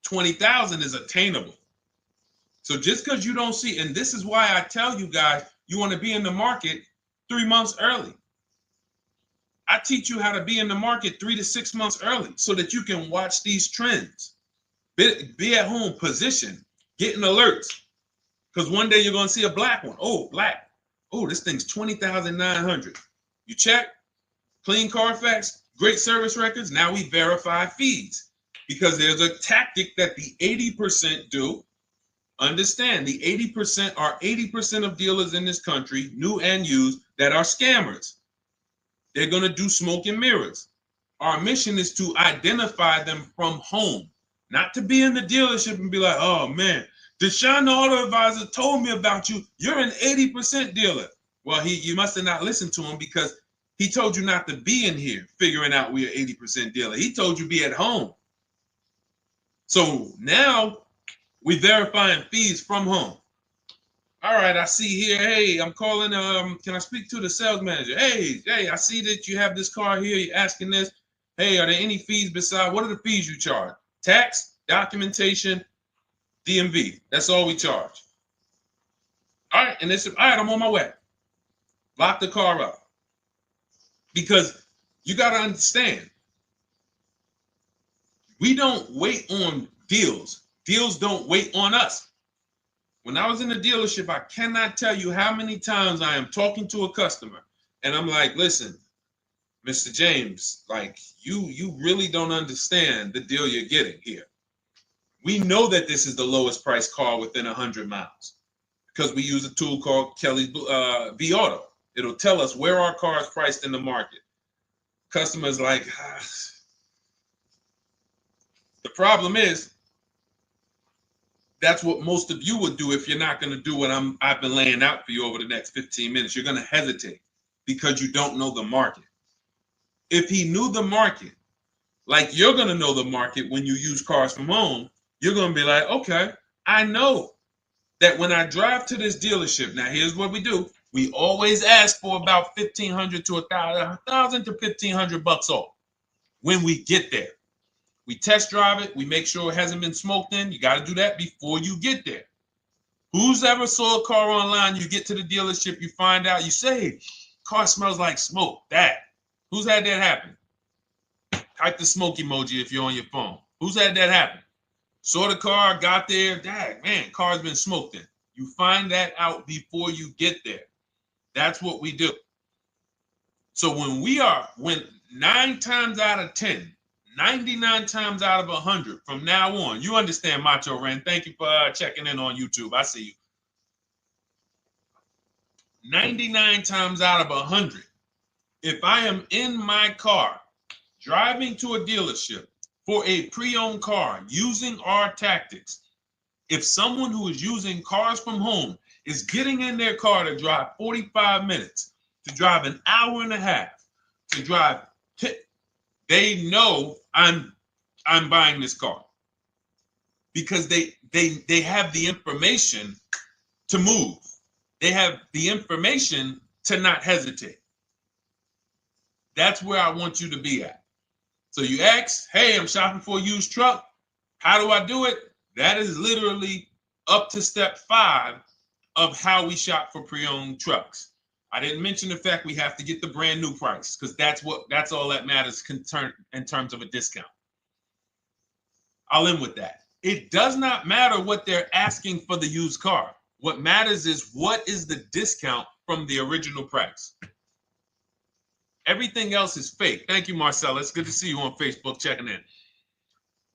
20,000 is attainable. So just because you don't see, and this is why I tell you guys, you want to be in the market 3 months early. I teach you how to be in the market 3 to 6 months early so that you can watch these trends. Be at home, position, getting alerts. Because one day you're going to see a black one. Oh, black. Oh, this thing's 20,900. You check, clean Carfax, great service records. Now we verify fees because there's a tactic that the 80% do. Understand, the 80% are 80% of dealers in this country, new and used, that are scammers. They're going to do smoke and mirrors. Our mission is to identify them from home, not to be in the dealership and be like, oh man, Deshone the Auto Advisor told me about you. You're an 80% dealer. Well, you must have not listened to him because he told you not to be in here figuring out we're 80% dealer. He told you be at home. So now we verifying fees from home. All right, I see here, hey, I'm calling, can I speak to the sales manager? Hey, I see that you have this car here, you're asking this. Hey, are there any fees besides, what are the fees you charge? Tax, documentation, DMV, that's all we charge. All right, and all right, I'm on my way. Lock the car up. Because you got to understand, we don't wait on deals. Deals don't wait on us. When I was in the dealership, I cannot tell you how many times I am talking to a customer and I'm like, listen, Mr. James, like you really don't understand the deal you're getting here. We know that this is the lowest price car within 100 miles because we use a tool called Kelly's V Auto. It'll tell us where our car is priced in the market. Customers like, The problem is, that's what most of you would do if you're not going to do what I've been laying out for you over the next 15 minutes. You're going to hesitate because you don't know the market. If he knew the market, like you're going to know the market when you use cars from home, you're going to be like, okay, I know that when I drive to this dealership, now here's what we do. We always ask for about $1,500 to $1,000 to $1,500 off when we get there. We test drive it. We make sure it hasn't been smoked in. You got to do that before you get there. Who's ever saw a car online? You get to the dealership, you find out, you say, car smells like smoke. Who's had that happen? Type the smoke emoji if you're on your phone. Who's had that happen? Saw the car, got there, man, car's been smoked in. You find that out before you get there. That's what we do. So when 9 times out of 10, 99 times out of 100 from now on, you understand, Macho Ren. Thank you for checking in on YouTube. I see you. 99 times out of 100, if I am in my car driving to a dealership for a pre-owned car using our tactics, if someone who is using cars from home is getting in their car to drive 45 minutes, to drive an hour and a half, to drive they know I'm buying this car because they have the information to move. They have the information to not hesitate. That's where I want you to be at. So you ask, hey, I'm shopping for a used truck. How do I do it? That is literally up to step 5 of how we shop for pre-owned trucks. I didn't mention the fact we have to get the brand new price because that's all that matters in terms of a discount. I'll end with that. It does not matter what they're asking for the used car. What matters is what is the discount from the original price. Everything else is fake. Thank you, Marcella. It's good to see you on Facebook checking in.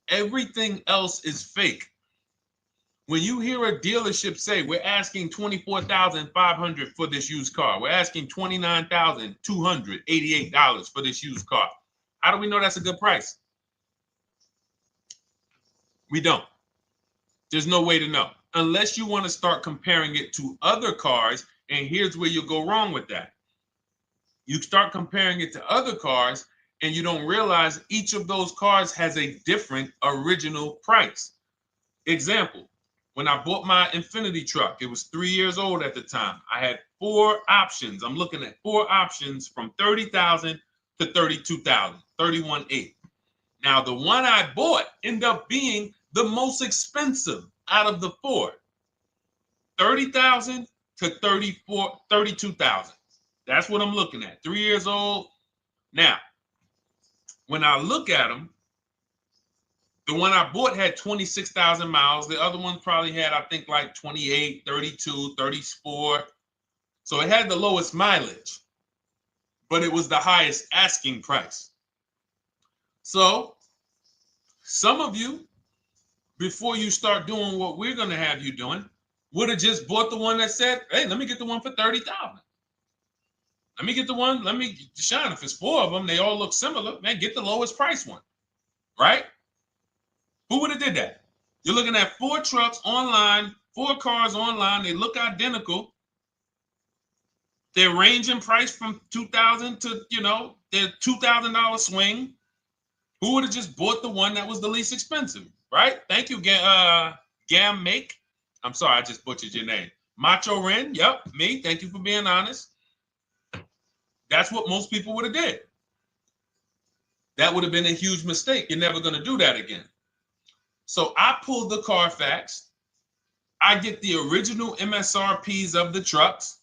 Everything else is fake. When you hear a dealership say, we're asking $24,500 for this used car, we're asking $29,288 for this used car, how do we know that's a good price? We don't. There's no way to know unless you want to start comparing it to other cars. And here's where you'll go wrong with that. You start comparing it to other cars and you don't realize each of those cars has a different original price. Example, when I bought my Infiniti truck, it was 3 years old at the time. I had 4 options. I'm looking at 4 options from $30,000 to $32,000, $31,800. Now, the one I bought ended up being the most expensive out of the 4. $30,000 to $32,000. That's what I'm looking at. 3 years old. Now, when I look at them, the one I bought had 26,000 miles. The other one probably had, I think, like 28, 32, 34. So it had the lowest mileage, but it was the highest asking price. So some of you, before you start doing what we're going to have you doing, would have just bought the one that said, hey, let me get the one for $30,000. Let me get the one, Deshone, if it's 4 of them, they all look similar, man, get the lowest price one, right? Who would have did that? You're looking at 4 trucks online, 4 cars online, they look identical. They range in price from $2,000 to, their $2,000 swing. Who would have just bought the one that was the least expensive, right? Thank you, Gam Make. I'm sorry, I just butchered your name. Macho Ren, yep, me. Thank you for being honest. That's what most people would have did. That would have been a huge mistake. You're never going to do that again. So I pulled the Carfax. I get the original MSRPs of the trucks.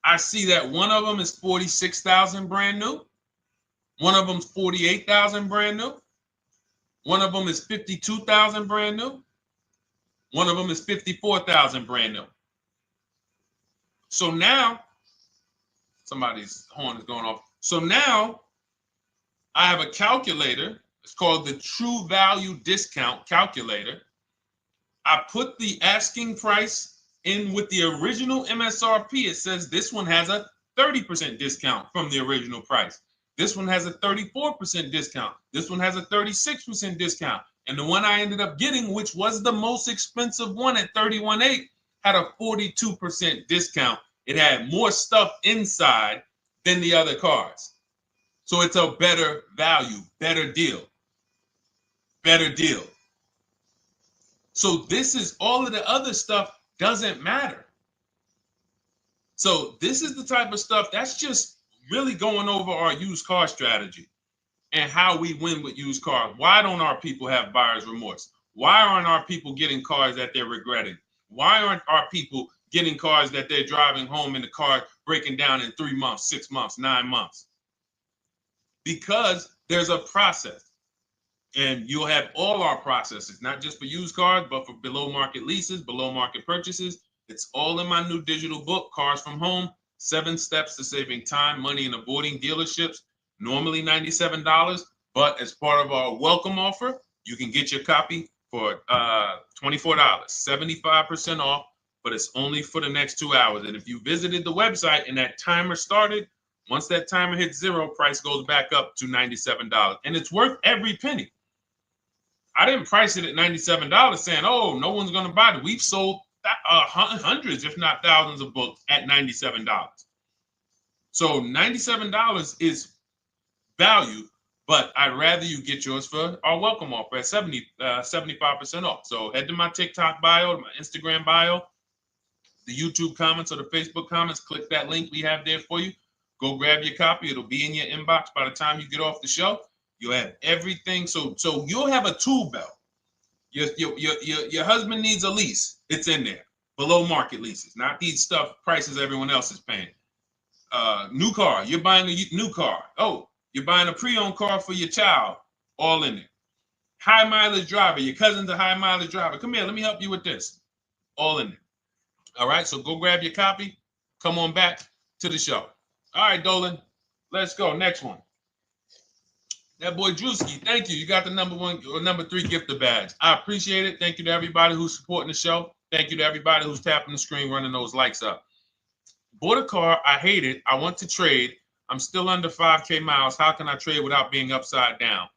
I see that one of them is $46,000 brand new. One of them's $48,000 brand new. One of them is $52,000 brand new. One of them is $54,000 brand new. So now, somebody's horn is going off. So now I have a calculator. It's called the True Value Discount Calculator. I put the asking price in with the original MSRP. It says this one has a 30% discount from the original price. This one has a 34% discount. This one has a 36% discount. And the one I ended up getting, which was the most expensive one at $31,800, had a 42% discount. It had more stuff inside than the other cars. So it's a better value, better deal. Better deal. So this is all of the other stuff doesn't matter. So this is the type of stuff that's just really going over our used car strategy and how we win with used cars. Why don't our people have buyer's remorse? Why aren't our people getting cars that they're regretting? Why aren't our people getting cars that they're driving home and the car breaking down in 3 months, 6 months, 9 months? Because there's a process. And you'll have all our processes, not just for used cars, but for below market leases, below market purchases. It's all in my new digital book, Cars from Home, 7 Steps to Saving Time, Money, and Avoiding Dealerships. Normally $97, but as part of our welcome offer, you can get your copy for $24, 75% off, but it's only for the next 2 hours. And if you visited the website and that timer started, once that timer hits 0, price goes back up to $97. And it's worth every penny. I didn't price it at $97 saying, oh, no one's going to buy it. We've sold hundreds, if not thousands of books at $97. So $97 is value, But I'd rather you get yours for our welcome offer at 75% off. So head to my TikTok bio, my Instagram bio, the YouTube comments or the Facebook comments. Click that link we have there for you. Go grab your copy. It'll be in your inbox by the time you get off the show. You'll have everything. So you'll have a tool belt. Your husband needs a lease. It's in there. Below market leases, not these stuff prices everyone else is paying. New car. You're buying a new car. Oh, you're buying a pre-owned car for your child. All in there. High mileage driver. Your cousin's a high mileage driver. Come here. Let me help you with this. All in there. All right. So go grab your copy. Come on back to the show. All right, Dolan. Let's go. Next one. That boy Drewski, thank you. You got the number 1 or number 3 gifter badge. I appreciate it. Thank you to everybody who's supporting the show. Thank you to everybody who's tapping the screen, running those likes up. Bought a car. I hate it. I want to trade. I'm still under 5K miles. How can I trade without being upside down?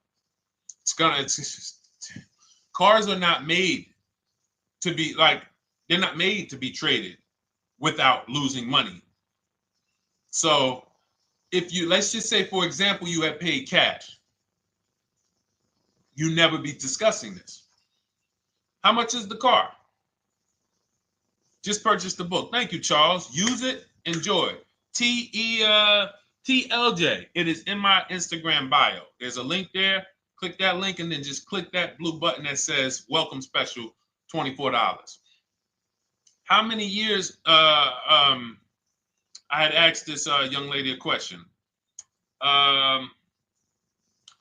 Cars are not made to be they're not made to be traded without losing money. So let's just say, for example, you had paid cash. You never be discussing this. How much is the car? Just purchase the book. Thank you, Charles. Use it. Enjoy. TLJ. It is in my Instagram bio. There's a link there. Click that link and then just click that blue button that says welcome special, $24. How many years? I had asked this young lady a question.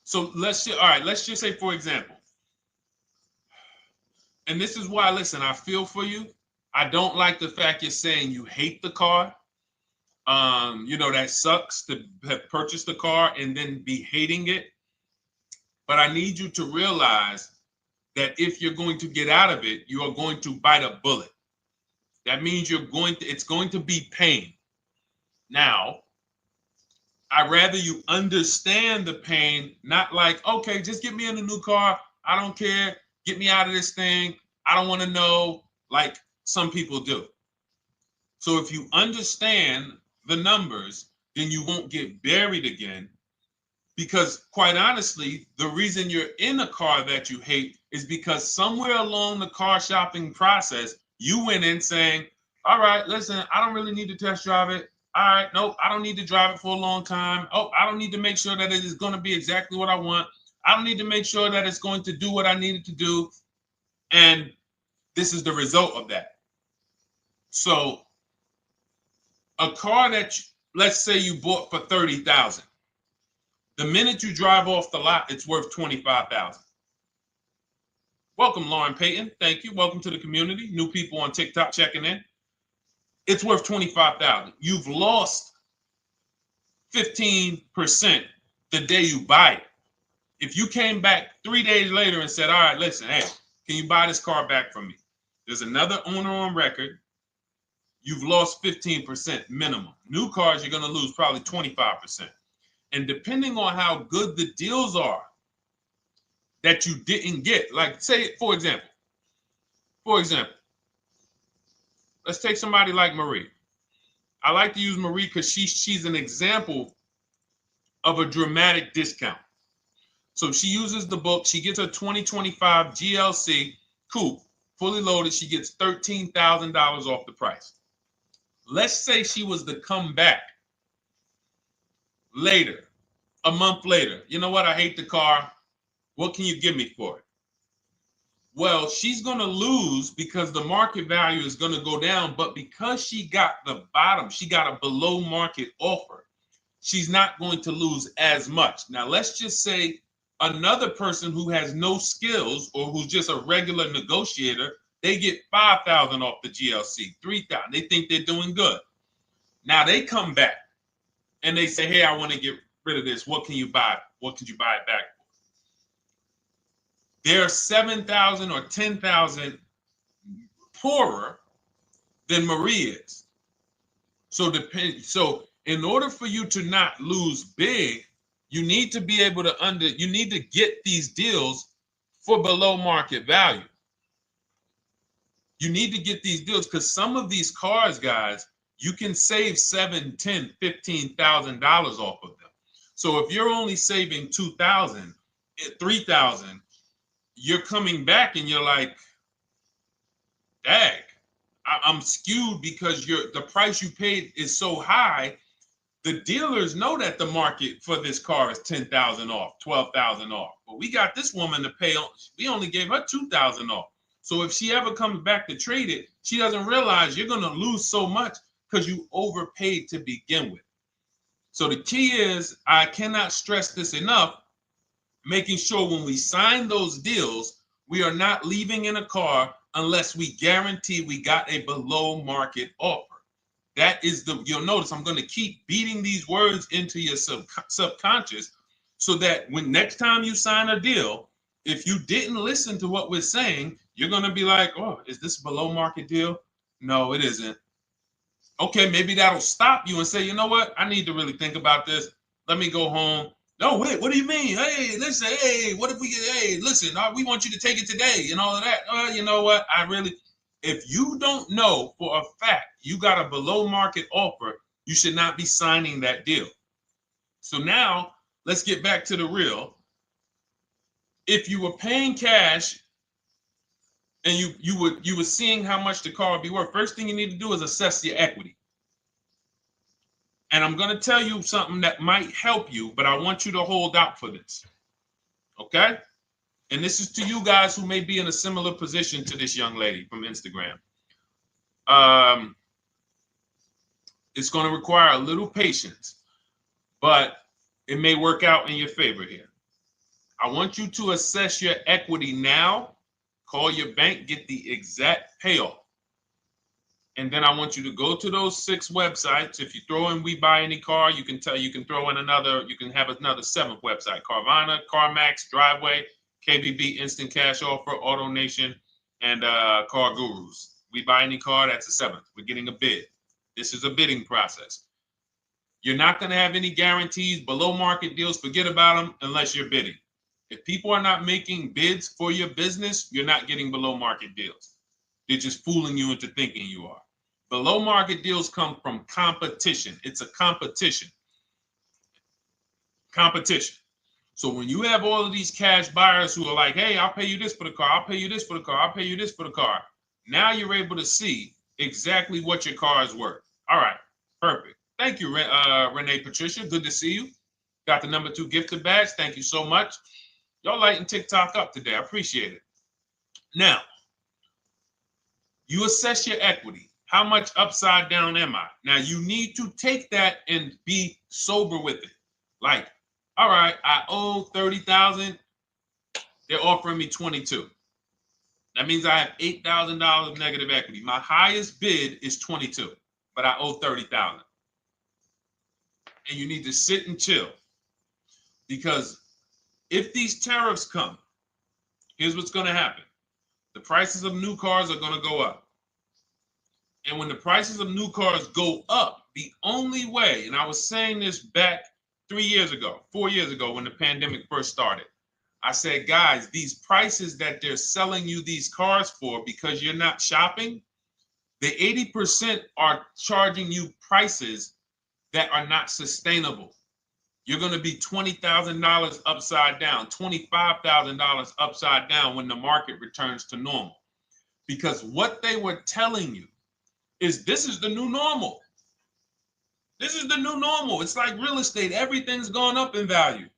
So let's just say, for example, and this is why, listen, I feel for you. I don't like the fact you're saying you hate the car. That sucks to have purchased the car and then be hating it. But I need you to realize that if you're going to get out of it, you are going to bite a bullet. That means it's going to be pain. Now, I'd rather you understand the pain, not like, okay, just get me in a new car. I don't care. Get me out of this thing. I don't want to know, like some people do. So if you understand the numbers, then you won't get buried again. Because quite honestly, the reason you're in a car that you hate is because somewhere along the car shopping process, you went in saying, all right, listen, I don't really need to test drive it. All right, nope, I don't need to drive it for a long time. Oh, I don't need to make sure that it is going to be exactly what I want. I don't need to make sure that it's going to do what I need it to do. And this is the result of that. So a car that, let's say you bought for $30,000. The minute you drive off the lot, it's worth $25,000. Welcome, Lauren Payton. Thank you. Welcome to the community. New people on TikTok checking in. It's worth $25,000. You've lost 15% the day you buy it. If you came back 3 days later and said, all right, listen, hey, can you buy this car back from me? There's another owner on record. You've lost 15% minimum. New cars, you're going to lose probably 25%. And depending on how good the deals are that you didn't get, like say, for example, let's take somebody like Marie. I like to use Marie because she's an example of a dramatic discount. So she uses the book. She gets her 2025 GLC coupe, fully loaded. She gets $13,000 off the price. Let's say she was to come back later, a month later. You know what? I hate the car. What can you give me for it? Well, she's going to lose because the market value is going to go down. But because she got the bottom, she got a below market offer, she's not going to lose as much. Now, let's just say another person who has no skills or who's just a regular negotiator, they get $5,000 off the GLC, $3,000. They think they're doing good. Now they come back and they say, hey, I want to get rid of this. What can you buy? What could you buy it back for? They're 7,000 or 10,000 poorer than Marie is. So in order for you to not lose big, you need to be able to you need to get these deals for below market value. You need to get these deals because some of these cars, guys, you can save $7,000, $10,000, $15,000 off of them. So if you're only saving 2,000, 3,000, you're coming back and you're like, dag, I'm skewed because the price you paid is so high. The dealers know that the market for this car is 10,000 off, 12,000 off. But we got this woman to pay, we only gave her 2,000 off. So if she ever comes back to trade it, she doesn't realize you're going to lose so much because you overpaid to begin with. So the key is, I cannot stress this enough, making sure when we sign those deals, we are not leaving in a car unless we guarantee we got a below market offer. That is you'll notice I'm going to keep beating these words into your subconscious so that when next time you sign a deal, if you didn't listen to what we're saying, you're going to be like, oh, is this a below market deal? No, it isn't. Okay, maybe that'll stop you and say, you know what? I need to really think about this. Let me go home. No, wait, what do you mean? Hey, listen, hey, what if we get, hey, listen, we want you to take it today and all of that. You know what? If you don't know for a fact you got a below market offer, you should not be signing that deal. So now let's get back to the real. If you were paying cash and you were seeing how much the car would be worth, first thing you need to do is assess your equity. And I'm going to tell you something that might help you, but I want you to hold out for this. Okay? And this is to you guys who may be in a similar position to this young lady from Instagram. It's going to require a little patience, but it may work out in your favor here. I want you to assess your equity now, call your bank, get the exact payoff. And then I want you to go to those 6 websites. If you throw in We Buy Any Car, you can throw in you can have another 7th website: Carvana, CarMax, Driveway, KBB, Instant Cash Offer, AutoNation, and Car Gurus. We Buy Any Car, that's the 7th. We're getting a bid. This is a bidding process. You're not going to have any guarantees, below market deals, forget about them unless you're bidding. If people are not making bids for your business, you're not getting below market deals. They're just fooling you into thinking you are. Below market deals come from competition. It's a competition. Competition. So when you have all of these cash buyers who are like, hey, I'll pay you this for the car, I'll pay you this for the car, I'll pay you this for the car. Now you're able to see exactly what your car is worth. All right, perfect. Thank you, Renee Patricia. Good to see you. Got the number 2 gifted badge. Thank you so much. Y'all lighting TikTok up today. I appreciate it. Now, you assess your equity. How much upside down am I? Now, you need to take that and be sober with it. Like, all right, I owe 30,000. They're offering me 22. That means I have $8,000 of negative equity. My highest bid is 22, but I owe 30,000. And you need to sit and chill, because if these tariffs come, here's what's going to happen. The prices of new cars are going to go up. And when the prices of new cars go up, the only way, and I was saying this back 4 years ago, when the pandemic first started, I said, guys, these prices that they're selling you these cars for because you're not shopping, the 80% are charging you prices that are not sustainable. You're going to be $20,000 upside down, $25,000 upside down when the market returns to normal. Because what they were telling you is this is the new normal. This is the new normal. It's like real estate. Everything's gone up in value.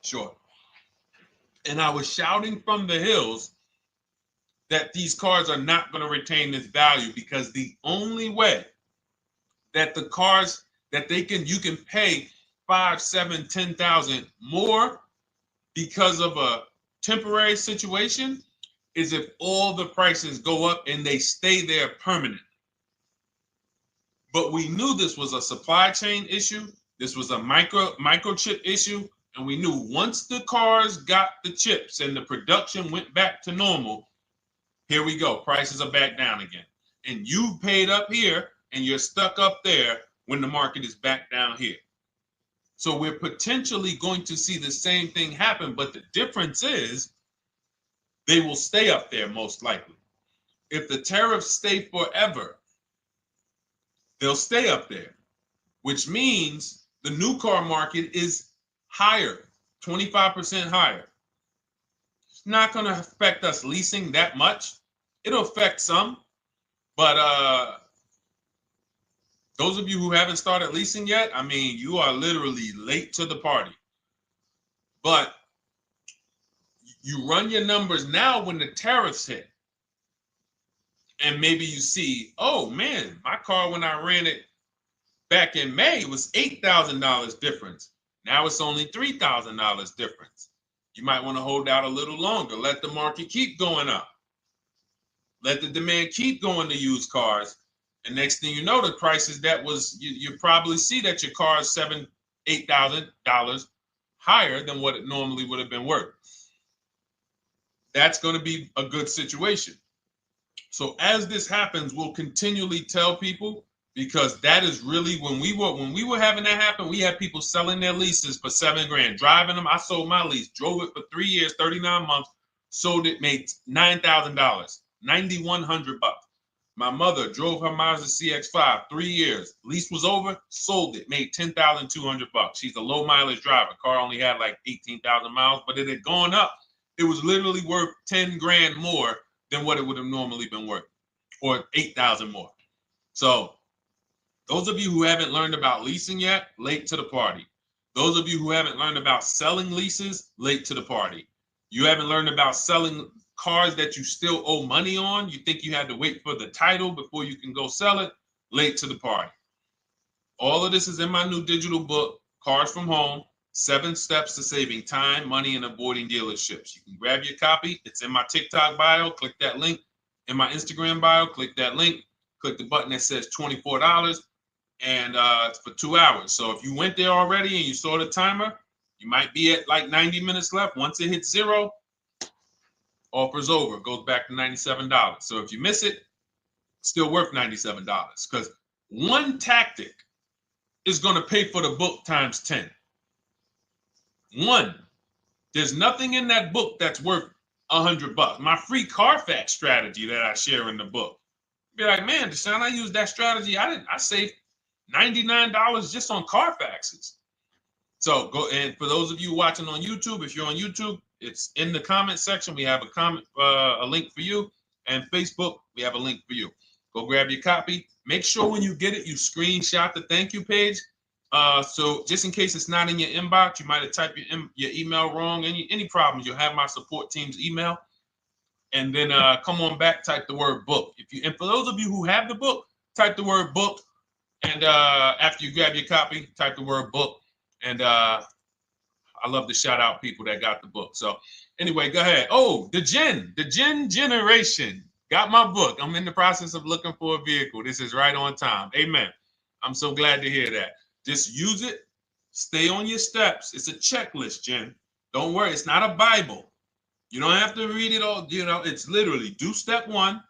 Sure. And I was shouting from the hills that these cars are not going to retain this value, because the only way that the cars that you can pay 5, 7, 10,000 more because of a temporary situation is if all the prices go up and they stay there permanently. But we knew this was a supply chain issue. This was a microchip issue. And we knew once the cars got the chips and the production went back to normal, here we go. Prices are back down again. And you paid up here and you're stuck up there when the market is back down here. So we're potentially going to see the same thing happen, but the difference is they will stay up there most likely. If the tariffs stay forever, they'll stay up there. which means the new car market is higher, 25% higher. It's not going to affect us leasing that much. It'll affect some, but those of you who haven't started leasing yet, I mean, you are literally late to the party. But you run your numbers now when the tariffs hit. And maybe you see, oh man, my car when I ran it back in May was $8,000 difference. Now it's only $3,000 difference. You might want to hold out a little longer. Let the market keep going up. Let the demand keep going to used cars. And next thing you know, the prices that was, you probably see that your car is $7,000, $8,000 higher than what it normally would have been worth. That's going to be a good situation. So as this happens, we'll continually tell people, because that is really when we were having that happen, we had people selling their leases for $7,000, driving them. I sold my lease, drove it for 3 years, 39 months, sold it, made $9,000, $9,100. My mother drove her Mazda CX-5, 3 years, lease was over, sold it, made $10,200. She's a low mileage driver. Car only had like 18,000 miles, but it had gone up. It was literally worth $10,000 more than what it would have normally been worth, or 8,000 more. So those of you who haven't learned about leasing yet, late to the party. Those of you who haven't learned about selling leases, late to the party. You haven't learned about selling cars that you still owe money on. You think you had to wait for the title before you can go sell it, late to the party. All of this is in my new digital book, Cars from Home, 7 Steps to Saving Time, Money, and Avoiding Dealerships. You can grab your copy. It's in my TikTok bio. Click that link. In my Instagram bio, click that link. Click the button that says $24, and it's for 2 hours. So if you went there already and you saw the timer, you might be at like 90 minutes left. Once it hits 0, offer's over. It goes back to $97. So if you miss it, it's still worth $97, because one tactic is going to pay for the book times 10. One, there's nothing in that book that's worth $100. My free Carfax strategy that I share in the book. Be like, man, Deshone, I used that strategy. I saved $99 just on Carfaxes. So go, and for those of you watching on YouTube, if you're on YouTube, it's in the comment section. We have a link for you, and Facebook, we have a link for you. Go grab your copy. Make sure when you get it, you screenshot the thank you page. So just in case it's not in your inbox, you might have typed your email wrong. Any problems, you'll have my support team's email. And then come on back, type the word book. And for those of you who have the book, type the word book. And after you grab your copy, type the word book. And I love to shout out people that got the book. So anyway, go ahead. Oh, the Gen Generation got my book. I'm in the process of looking for a vehicle. This is right on time. Amen. I'm so glad to hear that. Just use it. Stay on your steps. It's a checklist, Jen. Don't worry. It's not a Bible. You don't have to read it all. You know, it's literally do step 1,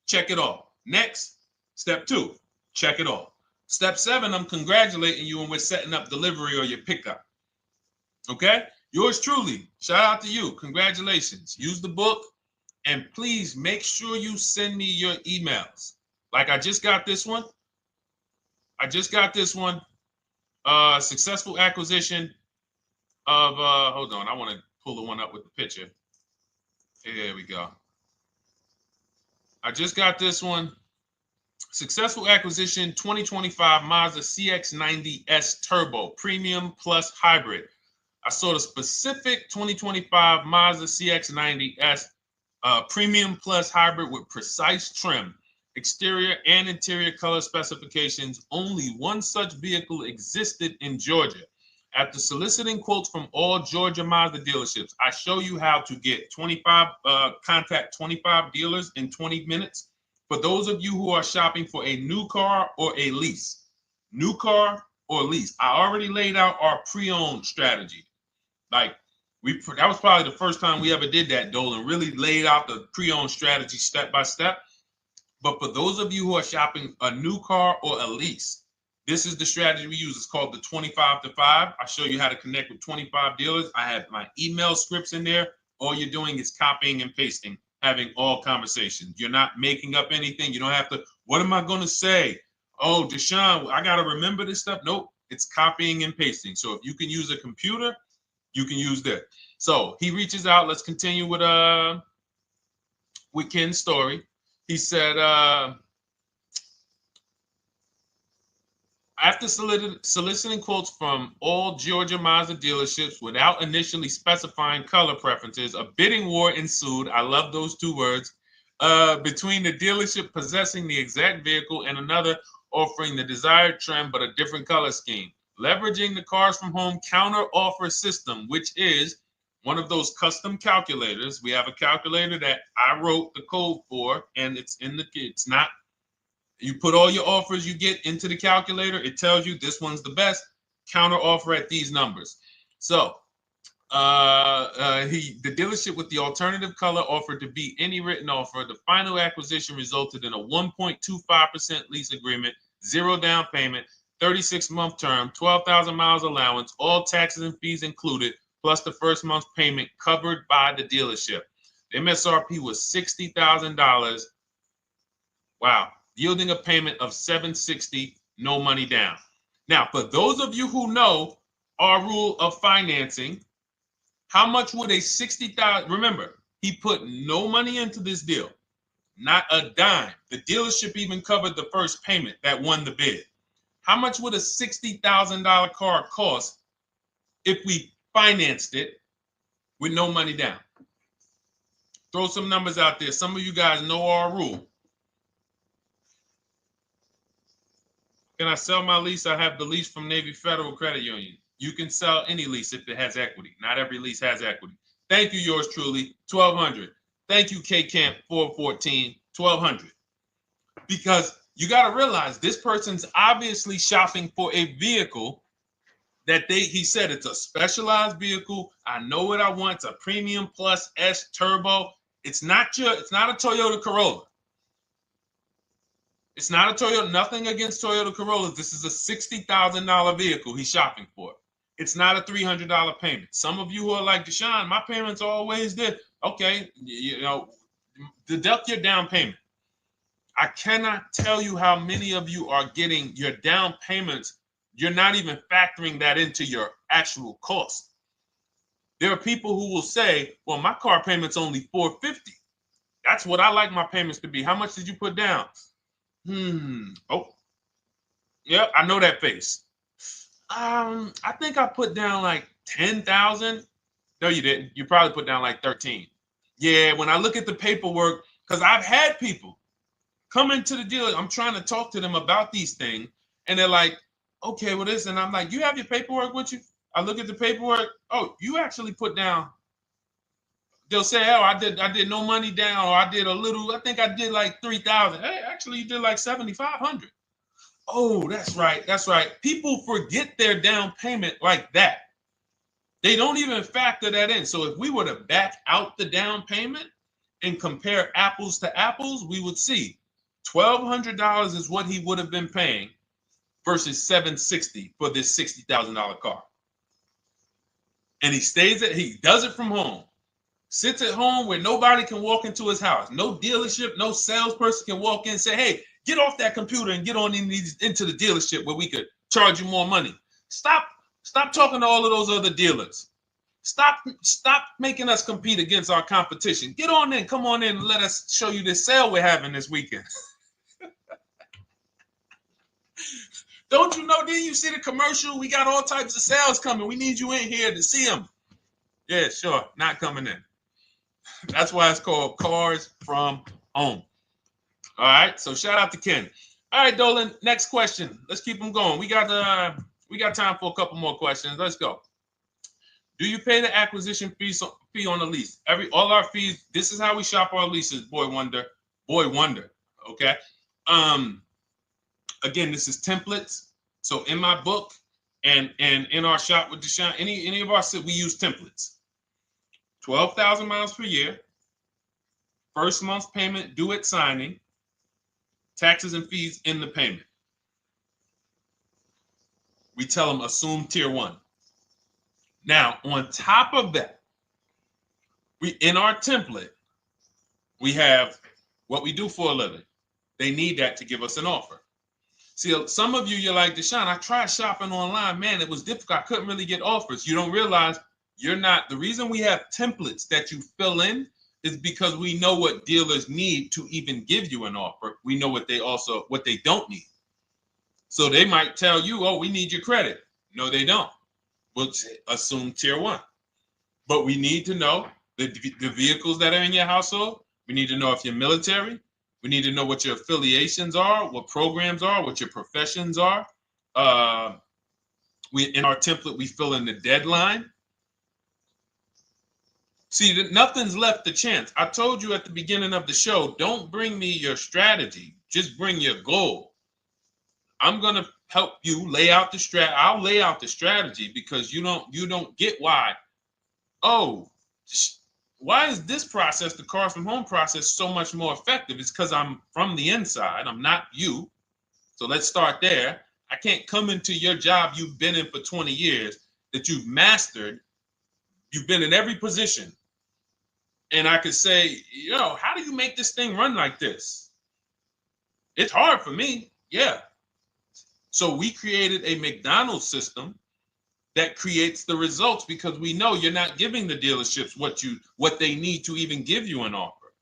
check it off. Next, step 2, check it off. Step 7, I'm congratulating you and we're setting up delivery or your pickup. Okay? Yours truly. Shout out to you. Congratulations. Use the book, and please make sure you send me your emails. Like I just got this one. Successful acquisition of, hold on. I want to pull the one up with the picture. There we go. I just got this one. Successful acquisition 2025 Mazda CX-90S Turbo Premium Plus Hybrid. I saw the specific 2025 Mazda CX-90S Premium Plus Hybrid with precise trim, exterior and interior color specifications. Only one such vehicle existed in Georgia. After soliciting quotes from all Georgia Mazda dealerships, I show you how to get contact 25 dealers in 20 minutes. For those of you who are shopping for a new car or a lease, new car or lease, I already laid out our pre-owned strategy. Like that was probably the first time we ever did that, Dolan, really laid out the pre-owned strategy step by step. But for those of you who are shopping a new car or a lease, this is the strategy we use. It's called the 25 to 5. I show you how to connect with 25 dealers. I have my email scripts in there. All you're doing is copying and pasting, having all conversations. You're not making up anything. You don't have to, what am I going to say? Oh, Deshone, I got to remember this stuff. Nope, it's copying and pasting. So if you can use a computer, you can use that. So he reaches out. Let's continue with Ken's story. He said, after soliciting quotes from all Georgia Mazda dealerships without initially specifying color preferences, a bidding war ensued. I love those two words. Between the dealership possessing the exact vehicle and another offering the desired trim but a different color scheme. Leveraging the Cars from Home counter offer system, which is one of those custom calculators. We have a calculator that I wrote the code for, and it's not. You put all your offers you get into the calculator. It tells you this one's the best. Counter offer at these numbers. So the dealership with the alternative color offered to beat any written offer. The final acquisition resulted in a 1.25% lease agreement, 0 down payment, 36-month term, 12,000 miles allowance, all taxes and fees included, plus the first month's payment covered by the dealership. The MSRP was $60,000. Wow. Yielding a payment of $760, no money down. Now, for those of you who know our rule of financing, how much would a $60,000? Remember, he put no money into this deal, not a dime. The dealership even covered the first payment that won the bid. How much would a $60,000 car cost if we financed it with no money down? Throw some numbers out there. Some of you guys know our rule. Can I sell my lease? I have the lease from Navy Federal Credit Union. You can sell any lease if it has equity. Not every lease has equity. Thank you, yours truly, 1200. Thank you, K Camp 414, 1200. Because you got to realize this person's obviously shopping for a vehicle that he said it's a specialized vehicle. I know what I want. It's a premium plus S turbo. It's not a Toyota Corolla. It's not a Toyota, nothing against Toyota Corollas. This is a $60,000 vehicle he's shopping for. It's not a $300 payment. Some of you who are like, Deshone, my payments are always there. Okay, deduct your down payment. I cannot tell you how many of you are getting your down payments. You're not even factoring that into your actual cost. There are people who will say, well, my car payment's only $450. That's what I like my payments to be. How much did you put down? Oh, yep, I know that face. I think I put down like 10,000. No, you didn't. You probably put down like 13. Yeah, when I look at the paperwork, because I've had people come into the dealer. I'm trying to talk to them about these things, and they're like, okay, well, this, and I'm like, you have your paperwork with you? I look at the paperwork. Oh, you actually put down. They'll say, oh, I did no money down, or I did a little, I think I did like 3,000. Hey, actually you did like 7,500. Oh, that's right. People forget their down payment like that. They don't even factor that in. So if we were to back out the down payment and compare apples to apples, we would see $1,200 is what he would have been paying versus $760 for this $60,000 car. And he does it from home. Sits at home where nobody can walk into his house. No dealership, no salesperson can walk in and say, hey, get off that computer and get on into the dealership where we could charge you more money. Stop talking to all of those other dealers. Stop making us compete against our competition. Get on in, come on in and let us show you this sale we're having this weekend. Don't you know, didn't you see the commercial? We got all types of sales coming. We need you in here to see them. Yeah, sure, not coming in. That's why it's called Cars from Home. All right, so shout out to Ken. All right, Dolan, next question. Let's keep them going. We got time for a couple more questions. Let's go. Do you pay the acquisition fee on the lease? All our fees. This is how we shop our leases. Boy wonder. Okay. Again, this is templates. So in my book and in our shop with Deshone, any of our we use templates. 12,000 miles per year. First month's payment due at signing. Taxes and fees in the payment. We tell them assume tier 1. Now, on top of that, in our template, we have what we do for a living. They need that to give us an offer. See, some of you, you're like, Deshone, I tried shopping online. Man, it was difficult. I couldn't really get offers. You don't realize you're not. The reason we have templates that you fill in is because we know what dealers need to even give you an offer. We know what they don't need. So they might tell you, oh, we need your credit. No, they don't. We'll assume tier 1. But we need to know the vehicles that are in your household. We need to know if you're military. We need to know what your affiliations are, what programs are, what your professions are. In our template, we fill in the deadline. See, nothing's left to chance. I told you at the beginning of the show, don't bring me your strategy. Just bring your goal. I'm going to help you lay out the I'll lay out the strategy because you don't get why. Oh, why is this process, the Cars from Home process, so much more effective? It's because I'm from the inside. I'm not you. So let's start there. I can't come into your job you've been in for 20 years, that you've mastered. You've been in every position. And I could say, how do you make this thing run like this? It's hard for me. Yeah. So we created a McDonald's system that creates the results because we know you're not giving the dealerships what they need to even give you an offer.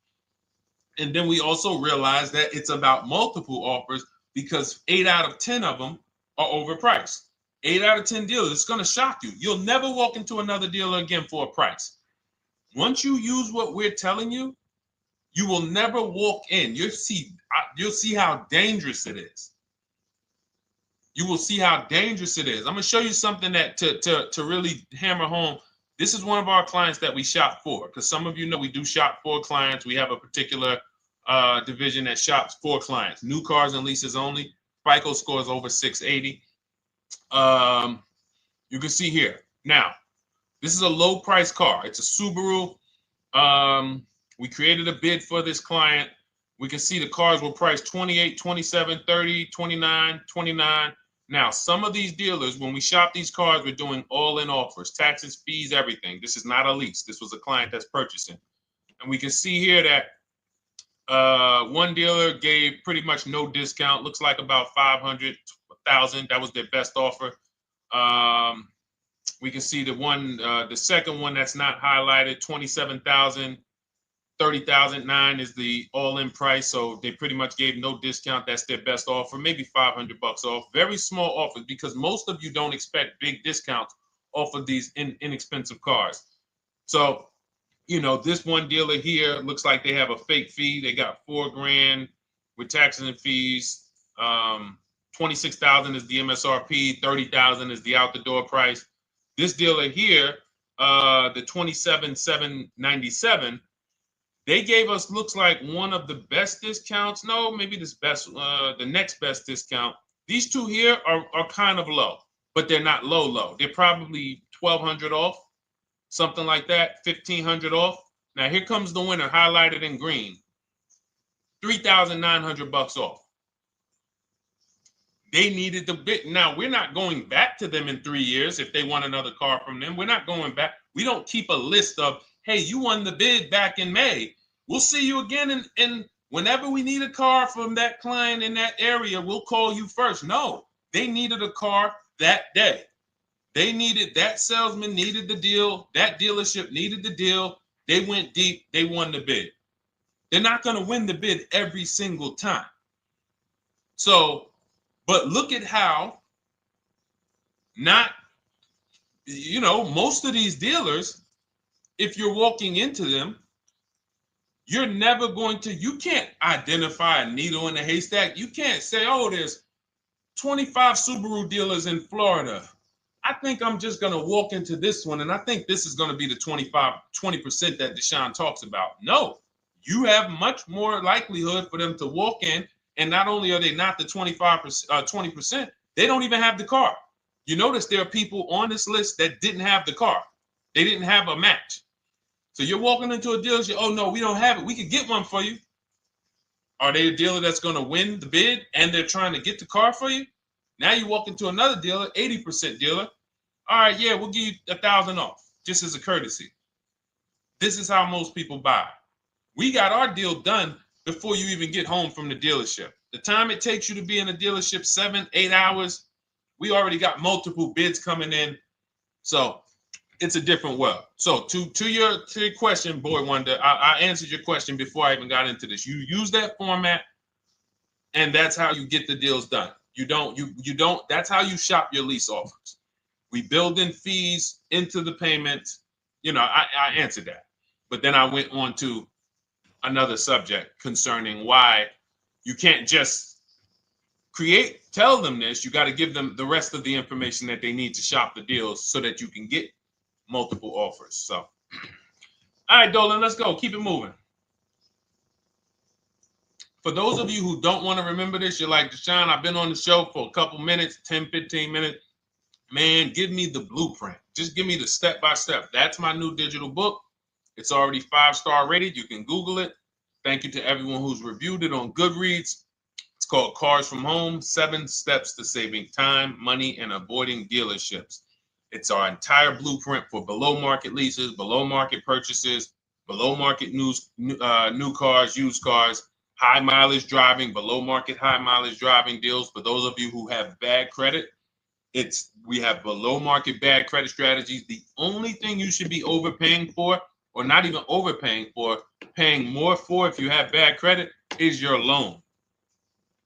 And then we also realize that it's about multiple offers because 8 out of 10 of them are overpriced. 8 out of 10 dealers, it's going to shock you. You'll never walk into another dealer again for a price. Once you use what we're telling you, you will never walk in. You'll see how dangerous it is. You will see how dangerous it is. I'm going to show you something that to really hammer home. This is one of our clients that we shop for, because some of you know we do shop for clients. We have a particular division that shops for clients. New cars and leases only. FICO score is over 680. You can see here. Now, this is a low price car. It's a Subaru. We created a bid for this client. We can see the cars were priced 28, 27, 30, 29, 29. Now, some of these dealers, when we shop these cars, we're doing all-in offers, taxes, fees, everything. This is not a lease. This was a client that's purchasing. And we can see here that one dealer gave pretty much no discount. Looks like about 500, 1,000. That was their best offer. We can see the second one that's not highlighted, 27,000. 30,009 is the all-in price, so they pretty much gave no discount. That's their best offer, maybe $500 off. Very small offers because most of you don't expect big discounts off of these inexpensive cars. So, this one dealer here looks like they have a fake fee. They got $4,000 with taxes and fees. 26,000 is the MSRP. 30,000 is the out the door price. This dealer here, the 27,797. They gave us, looks like, one of the best discounts. No, maybe the next best discount. These two here are kind of low, but they're not low. They're probably 1,200 off, something like that, 1,500 off. Now here comes the winner, highlighted in green, 3,900 off. They needed the bid. Now we're not going back to them in 3 years if they want another car from them. We're not going back. We don't keep a list of, hey, you won the bid back in May. We'll see you again. And whenever we need a car from that client in that area, we'll call you first. No, they needed a car that day. That salesman needed the deal. That dealership needed the deal. They went deep. They won the bid. They're not going to win the bid every single time. So, but look at how most of these dealers, if you're walking into them, you're never you can't identify a needle in the haystack. You can't say, oh, there's 25 Subaru dealers in Florida. I think I'm just going to walk into this one, and I think this is going to be the 20% that Deshone talks about. No, you have much more likelihood for them to walk in, and not only are they not the 20%, they don't even have the car. You notice there are people on this list that didn't have the car. They didn't have a match. So you're walking into a dealership, oh, no, we don't have it. We could get one for you. Are they a dealer that's going to win the bid and they're trying to get the car for you? Now you walk into another dealer, 80% dealer. All right, yeah, we'll give you 1,000 off, just as a courtesy. This is how most people buy. We got our deal done before you even get home from the dealership. The time it takes you to be in a dealership, 7-8 hours, we already got multiple bids coming in. So it's a different world. So to your question, Boy Wonder, I answered your question before I even got into this. You use that format, and that's how you get the deals done. You don't, that's how you shop your lease offers. We build in fees into the payments. You know, I answered that. But then I went on to another subject concerning why you can't just tell them this. You got to give them the rest of the information that they need to shop the deals so that you can get multiple offers. So, all right, Dolan, let's go. Keep it moving. For those of you who don't want to remember this, you're like, Deshone, I've been on the show for a couple minutes, 10, 15 minutes. Man, give me the blueprint. Just give me the step-by-step. That's my new digital book. It's already 5-star rated. You can Google it. Thank you to everyone who's reviewed it on Goodreads. It's called Cars from Home, 7 Steps to Saving Time, Money, and Avoiding Dealerships. It's our entire blueprint for below market leases, below market purchases, below market new cars, used cars, high mileage driving, below market high mileage driving deals. For those of you who have bad credit, we have below market bad credit strategies. The only thing you should be overpaying for, or not even overpaying for, paying more for if you have bad credit, is your loan.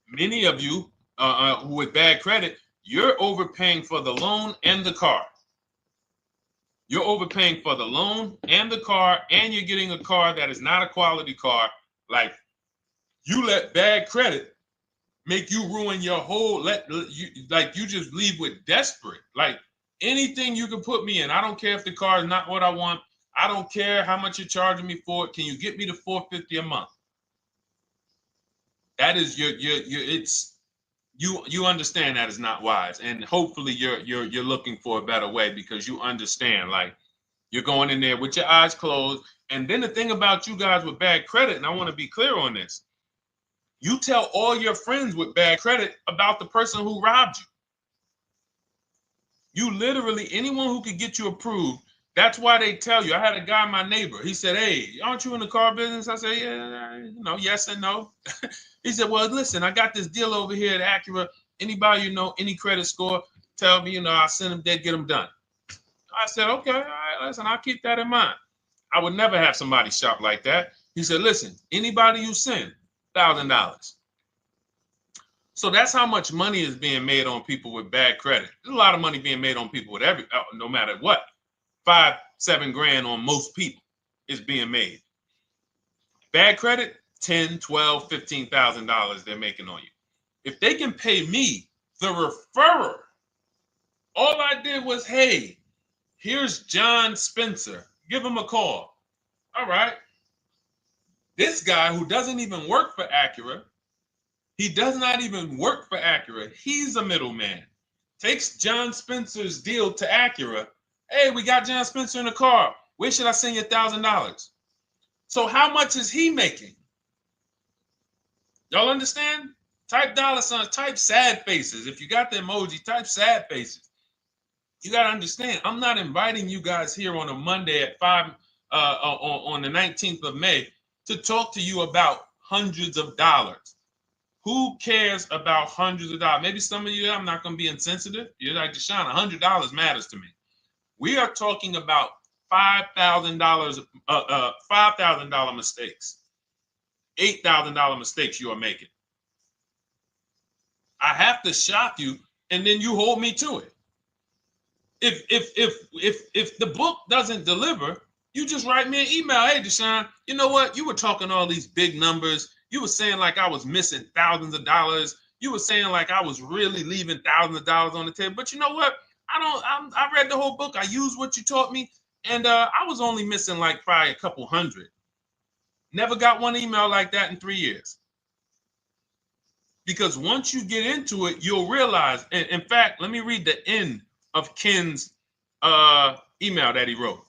Many of you with bad credit, you're overpaying for the loan and the car. You're overpaying for the loan and the car, and you're getting a car that is not a quality car. Like, you let bad credit make you ruin your whole, you just leave with desperate. Like, anything you can put me in. I don't care if the car is not what I want. I don't care how much you're charging me for it. Can you get me to $450 a month? That is you understand that is not wise. And hopefully you're looking for a better way, because you understand, like, you're going in there with your eyes closed. And then the thing about you guys with bad credit, and I want to be clear on this, you tell all your friends with bad credit about the person who robbed you. You literally, anyone who could get you approved, that's why they tell you. I had a guy, my neighbor, he said, hey, aren't you in the car business? I said, yeah, yes and no. He said, well, listen, I got this deal over here at Acura. Anybody you know, any credit score, tell me, I'll send them there, get them done. I said, okay, all right, listen, I'll keep that in mind. I would never have somebody shop like that. He said, listen, anybody you send, $1,000. So that's how much money is being made on people with bad credit. There's a lot of money being made on people with no matter what. 5-7 grand on most people is being made. Bad credit, $10,000, $12,000, $15,000 they're making on you. If they can pay me, the referrer, all I did was, hey, here's John Spencer. Give him a call. All right. This guy who doesn't even work for Acura, he does not even work for Acura. He's a middleman. Takes John Spencer's deal to Acura. Hey, we got John Spencer in the car. Where should I send you $1,000? So how much is he making? Y'all understand? Type dollar signs, type sad faces. If you got the emoji, type sad faces. You got to understand, I'm not inviting you guys here on a Monday at 5 on the 19th of May to talk to you about hundreds of dollars. Who cares about hundreds of dollars? Maybe some of you, I'm not going to be insensitive. You're like, Deshone, $100 matters to me. We are talking about $5,000 mistakes, $8,000 mistakes you are making. I have to shock you, and then you hold me to it. If the book doesn't deliver, you just write me an email. Hey, Deshone, you know what? You were talking all these big numbers. You were saying like I was missing thousands of dollars. You were saying like I was really leaving thousands of dollars on the table. But you know what? I read the whole book. I used what you taught me. And I was only missing like probably a couple hundred. Never got one email like that in 3 years. Because once you get into it, you'll realize. And in fact, let me read the end of Ken's email that he wrote.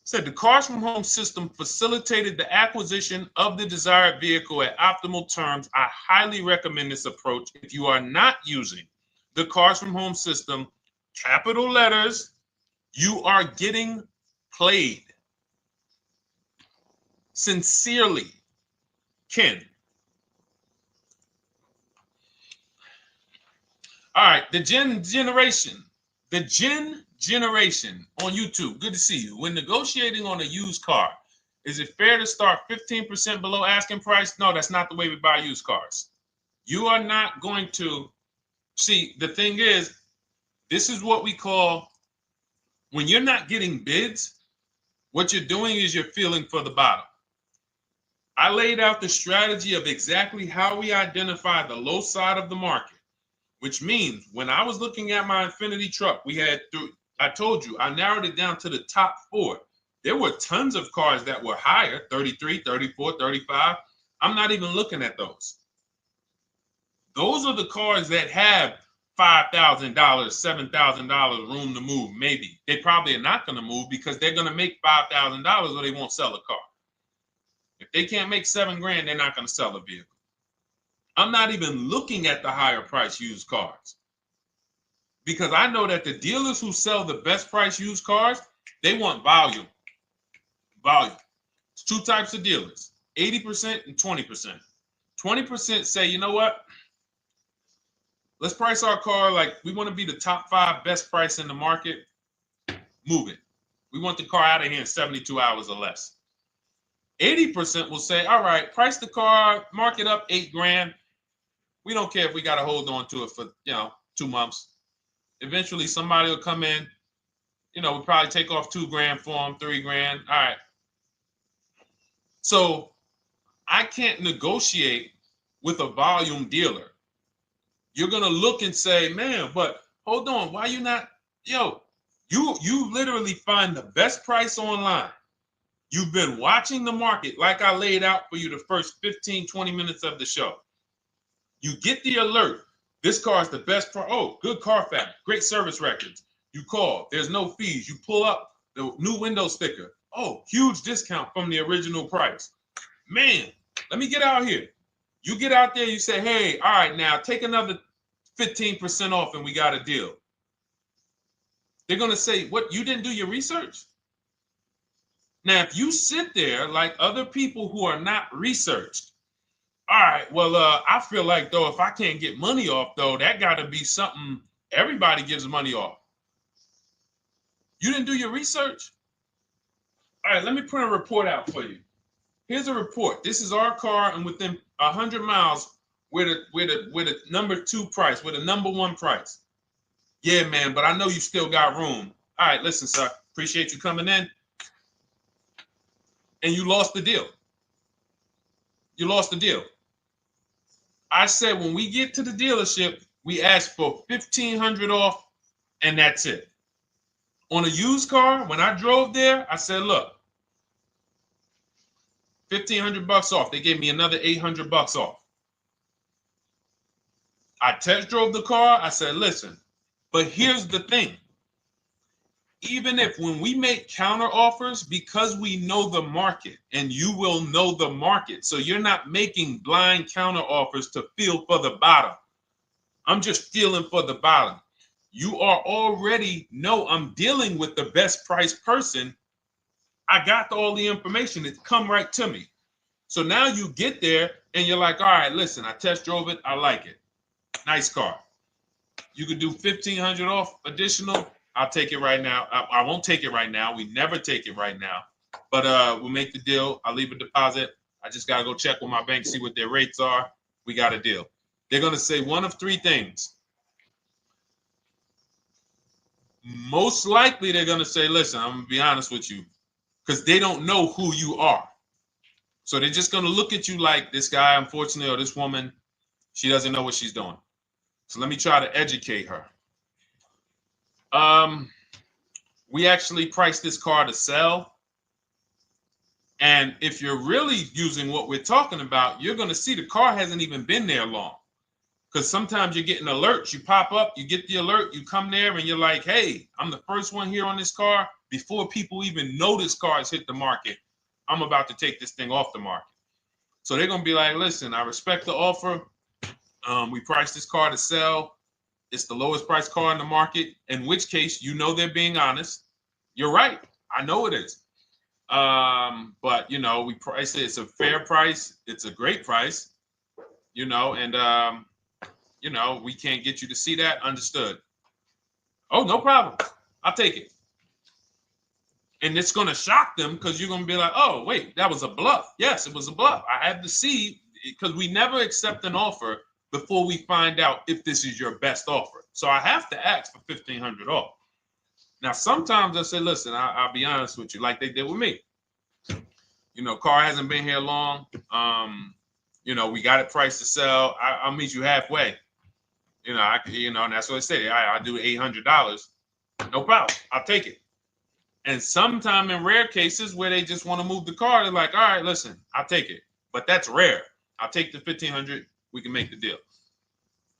Said the Cars from Home system facilitated the acquisition of the desired vehicle at optimal terms. I highly recommend this approach. If you are not using the Cars from Home system, capital letters, you are getting played. Sincerely, Ken. All right, the Gen Generation on YouTube. Good to see you. When negotiating on a used car, is it fair to start 15% below asking price? No, that's not the way we buy used cars. You are not going to see. The thing is, this is what we call, when you're not getting bids, what you're doing is you're feeling for the bottom. I laid out the strategy of exactly how we identify the low side of the market, which means when I was looking at my Infinity truck, I told you, I narrowed it down to the top 4. There were tons of cars that were higher, 33, 34, 35. I'm not even looking at those. Those are the cars that have $5,000, $7,000 room to move. Maybe they probably are not going to move because they're going to make $5,000 or they won't sell a car. If they can't make $7,000, they're not going to sell a vehicle. I'm not even looking at the higher price used cars because I know that the dealers who sell the best price used cars, they want volume. Volume. It's 2 types of dealers, 80% and 20%. 20% say, you know what? Let's price our car like we want to be the top 5 best price in the market. Move it. We want the car out of here in 72 hours or less. 80% will say, all right, price the car, mark it up $8,000. We don't care if we got to hold on to it for 2 months. Eventually, somebody will come in. We'll probably take off $2,000 for them, $3,000. All right. So I can't negotiate with a volume dealer. You're gonna look and say, man, but hold on, why you not? You literally find the best price online. You've been watching the market like I laid out for you the first 15, 20 minutes of the show. You get the alert. This car is the best price. Oh, good Carfax, great service records. You call, there's no fees. You pull up the new window sticker. Oh, huge discount from the original price. Man, let me get out here. You get out there, you say, hey, all right, now take another 15% off and we got a deal. They're going to say, what, you didn't do your research? Now, if you sit there like other people who are not researched, all right, well, I feel like, though, if I can't get money off, though, that got to be something everybody gives money off. You didn't do your research? All right, let me print a report out for you. Here's a report. This is our car, and within 100 miles, we're the number 2 price, we're the number 1 price. Yeah, man, but I know you still got room. All right, listen, sir, appreciate you coming in. And you lost the deal. You lost the deal. I said when we get to the dealership, we ask for $1,500 off, and that's it. On a used car, when I drove there, I said, look, $1,500 off. They gave me another $800 off. I test drove the car. I said, listen, but here's the thing. Even if when we make counter offers, because we know the market, and you will know the market, so you're not making blind counter offers to feel for the bottom. I'm just feeling for the bottom. You are already know I'm dealing with the best price person. I got all the information. It's come right to me. So now you get there and you're like, all right, listen, I test drove it. I like it. Nice car. You could do $1,500 off additional. I'll take it right now. I won't take it right now. We never take it right now. But we'll make the deal. I'll leave a deposit. I just got to go check with my bank, see what their rates are. We got a deal. They're going to say one of 3 things. Most likely they're going to say, listen, I'm going to be honest with you, because they don't know who you are. So they're just going to look at you like this guy, unfortunately, or this woman, she doesn't know what she's doing. So let me try to educate her. We actually priced this car to sell. And if you're really using what we're talking about, you're going to see the car hasn't even been there long. Because sometimes you're getting alerts. You pop up, you get the alert, you come there, and you're like, hey, I'm the first one here on this car. Before people even know this car has hit the market, I'm about to take this thing off the market. So they're going to be like, listen, I respect the offer. We priced this car to sell. It's the lowest price car in the market, in which case, they're being honest. You're right. I know it is. But, we price it. It's a fair price. It's a great price, and, you know, we can't get you to see that. Understood. Oh, no problem. I'll take it. And it's going to shock them because you're going to be like, oh, wait, that was a bluff. Yes, it was a bluff. I had to see, because we never accept an offer before we find out if this is your best offer. So I have to ask for $1,500 off. Now, sometimes I say, listen, I'll be honest with you, like they did with me. You know, car hasn't been here long. You know, we got it priced to sell. I'll meet you halfway. You know, and that's what I say. I'll do $800. No problem. I'll take it. And sometime in rare cases where they just want to move the car, they're like, all right, listen, I'll take it. But that's rare. I'll take the $1,500. We can make the deal.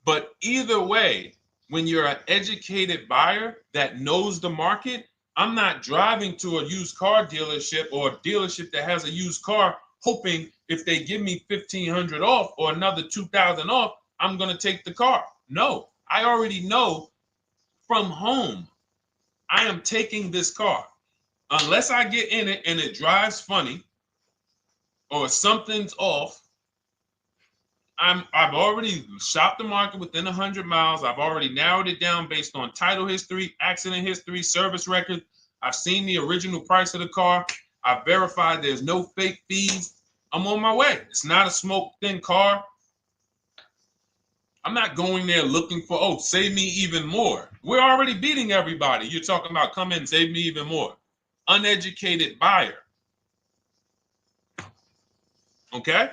But either way, when you're an educated buyer that knows the market, I'm not driving to a used car dealership or a dealership that has a used car hoping if they give me $1,500 off or another $2,000 off, I'm going to take the car. No, I already know from home I am taking this car. Unless I get in it and it drives funny or something's off, I've already shopped the market within 100 miles. I've already narrowed it down based on title history, accident history, service record. I've seen the original price of the car. I've verified there's no fake fees. I'm on my way. It's not a smoke thin car. I'm not going there looking for, oh, save me even more. We're already beating everybody. You're talking about come in, save me even more. Uneducated buyer. Okay?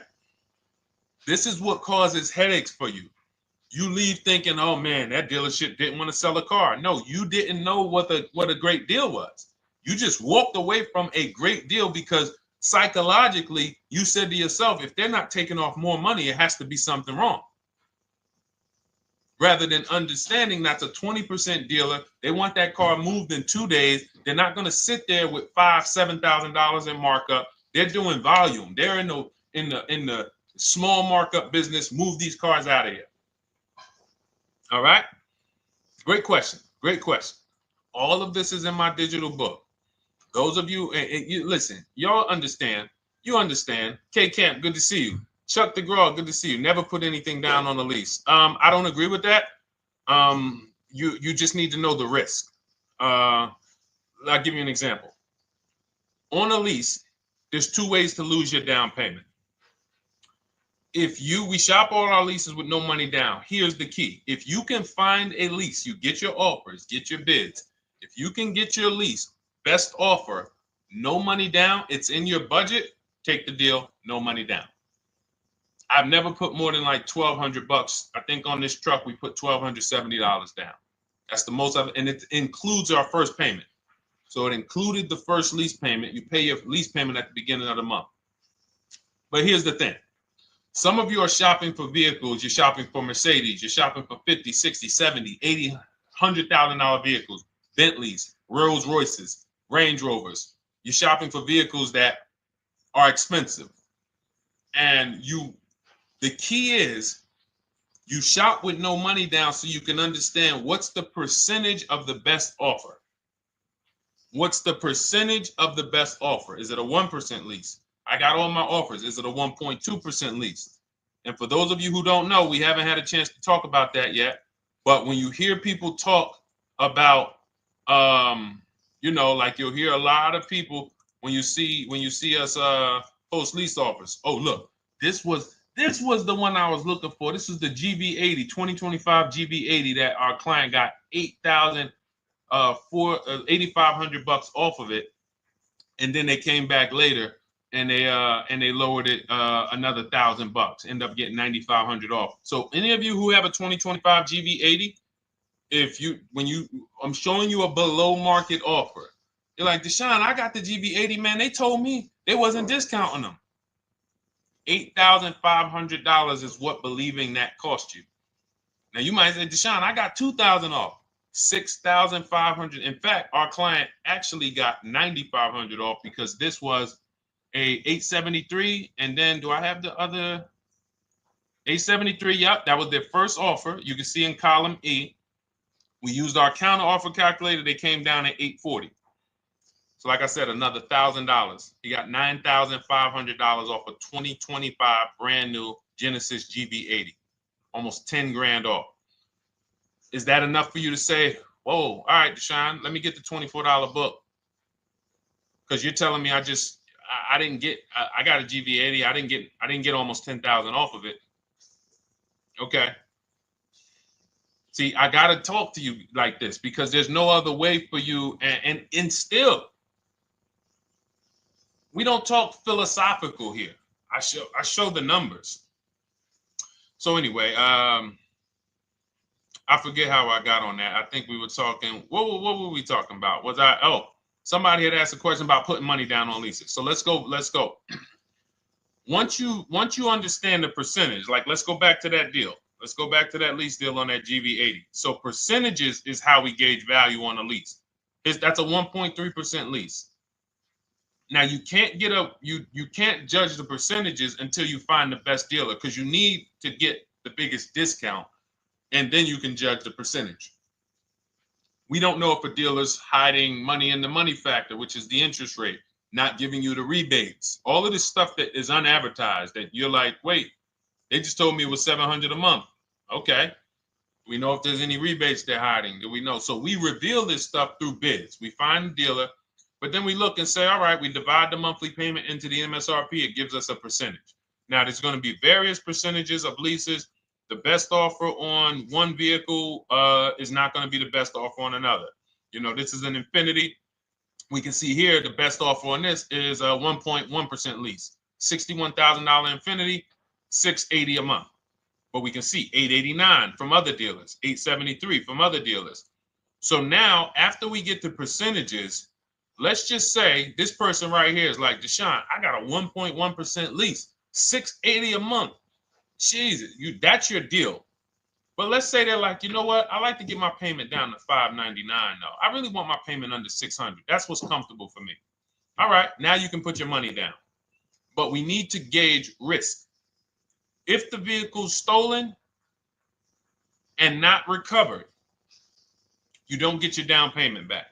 This is what causes headaches for you. You leave thinking, oh man, that dealership didn't want to sell a car. No, you didn't know what a great deal was. You just walked away from a great deal because psychologically you said to yourself, if they're not taking off more money, it has to be something wrong. Rather than understanding that's a 20% dealer, they want that car moved in 2 days. They're not going to sit there with $5,000, $7,000 in markup. They're doing volume. They're in the small markup business. Move these cars out of here. All right. Great question. Great question. All of this is in my digital book. Those of you, and you listen, y'all understand. You understand. K Camp, good to see you. Chuck DeGraw, good to see you. Never put anything down on the lease. I don't agree with that. You just need to know the risk. I'll give you an example. On a lease, there's 2 ways to lose your down payment. We shop all our leases with no money down. Here's the key. If you can find a lease, you get your offers, get your bids. If you can get your lease, best offer, no money down, it's in your budget, take the deal, no money down. I've never put more than like $1,200. I think on this truck, we put $1,270 down. That's the most of it. And it includes our first payment. So it included the first lease payment. You pay your lease payment at the beginning of the month. But here's the thing. Some of you are shopping for vehicles. You're shopping for Mercedes. You're shopping for 50, 60, 70, 80, $100,000 vehicles, Bentleys, Rolls Royces, Range Rovers. You're shopping for vehicles that are expensive. And the key is you shop with no money down so you can understand what's the percentage of the best offer. What's the percentage of the best offer? Is it a 1% lease? I got all my offers. Is it a 1.2% lease? And for those of you who don't know, we haven't had a chance to talk about that yet. But when you hear people talk about, like you'll hear a lot of people when you see us post lease offers. Oh, look, this was the one I was looking for. This is the GV80, 2025 GV80 that our client got $8,500 off of it, and then they came back later and they lowered it another $1,000. End up getting $9,500 off. So any of you who have a 2025 GV80, I'm showing you a below market offer. You're like, Deshone, I got the GV80, man. They told me they wasn't discounting them. $8,500 is what believing that cost you. Now you might say, Deshone, I got $2,000 off. $6,500. In fact, our client actually got $9,500 off because this was a 873. And then do I have the other 873? Yep, that was their first offer. You can see in column E. We used our counter offer calculator. They came down at 840. So like I said, another $1,000. He got $9,500 off a 2025 brand new Genesis GV80. almost 10 grand off. Is that enough for you to say, whoa, all right, Deshone, let me get the $24 book? Because you're telling me I didn't get, I got a GV80. I didn't get almost 10,000 off of it. Okay. See, I got to talk to you like this because there's no other way for you. And still, we don't talk philosophical here. I show the numbers. So anyway, I forget how I got on that. I think we were talking, what were we talking about? Somebody had asked a question about putting money down on leases. So let's go. Once you understand the percentage, like let's go back to that deal. Let's go back to that lease deal on that GV80. So percentages is how we gauge value on a lease. That's a 1.3% lease. Now you can't you can't judge the percentages until you find the best dealer, because you need to get the biggest discount, and then you can judge the percentage. We don't know if a dealer's hiding money in the money factor, which is the interest rate, not giving you the rebates, all of this stuff that is unadvertised that you're like, wait, they just told me it was $700 a month. Okay. We know if there's any rebates they're hiding. Do we know? So we reveal this stuff through bids. We find the dealer, but then we look and say, all right, we divide the monthly payment into the MSRP. It gives us a percentage. Now, there's going to be various percentages of leases. The best offer on one vehicle is not going to be the best offer on another. You know, this is an Infinity. We can see here the best offer on this is a 1.1% lease. $61,000 Infinity, $680 a month. But we can see $889 from other dealers, $873 from other dealers. So now, after we get the percentages, let's just say this person right here is like, Deshone, I got a 1.1% lease, $680 a month. Jesus, that's your deal. But let's say they're like, you know what? I like to get my payment down to $599 though. I really want my payment under $600. That's what's comfortable for me. All right, now you can put your money down. But we need to gauge risk. If the vehicle's stolen and not recovered, you don't get your down payment back.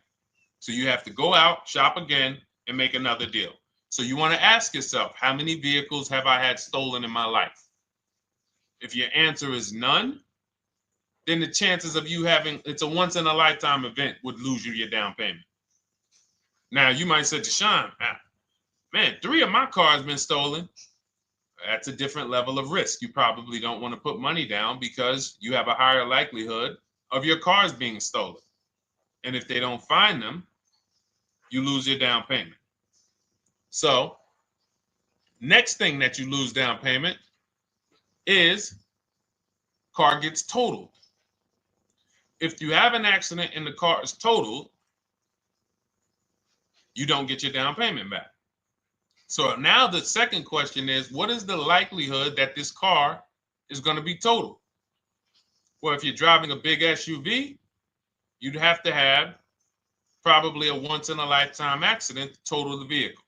So you have to go out, shop again, and make another deal. So you want to ask yourself, how many vehicles have I had stolen in my life? If your answer is none, then the chances of you having, it's a once in a lifetime event, would lose you your down payment. Now you might say, Deshone, man, 3 of my cars been stolen. That's a different level of risk. You probably don't want to put money down because you have a higher likelihood of your cars being stolen. And if they don't find them, you lose your down payment. So next thing that you lose down payment is car gets totaled. If you have an accident and the car is totaled, you don't get your down payment back. So now the second question is, what is the likelihood that this car is going to be totaled? Well, if you're driving a big SUV, you'd have to have probably a once in a lifetime accident to total the vehicle.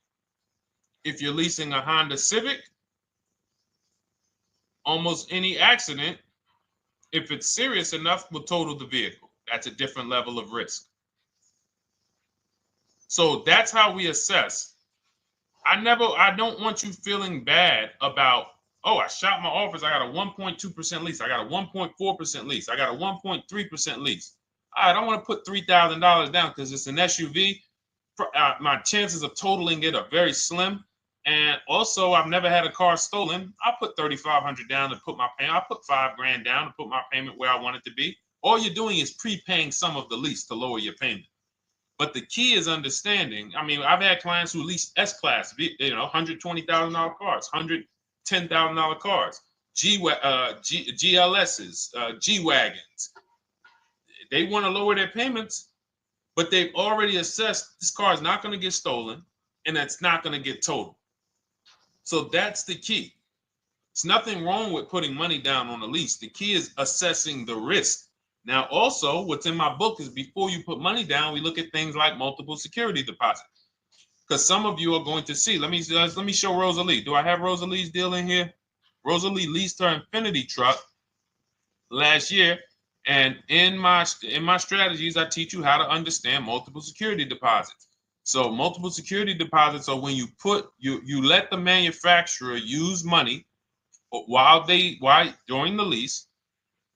If you're leasing a Honda Civic, almost any accident, if it's serious enough, will total the vehicle. That's a different level of risk. So that's how we assess. I don't want you feeling bad about, oh, I shot my office. I got a 1.2% lease. I got a 1.4% lease. I got a 1.3% lease. I don't want to put $3,000 down because it's an SUV. My chances of totaling it are very slim. And also, I've never had a car stolen. I put $3,500 down to put my payment. I put $5,000 down to put my payment where I want it to be. All you're doing is prepaying some of the lease to lower your payment. But the key is understanding. I mean, I've had clients who lease S-Class, $120,000 cars, $110,000 cars, GLSs, G-Wagons. They want to lower their payments, but they've already assessed this car is not going to get stolen and it's not going to get totaled. So that's the key. There's nothing wrong with putting money down on a lease. The key is assessing the risk. Now, also, what's in my book is before you put money down, we look at things like multiple security deposits. Because some of you are going to see, let me show Rosalie. Do I have Rosalie's deal in here? Rosalie leased her Infinity truck last year. And in my strategies, I teach you how to understand multiple security deposits. So multiple security deposits are when you let the manufacturer use money during the lease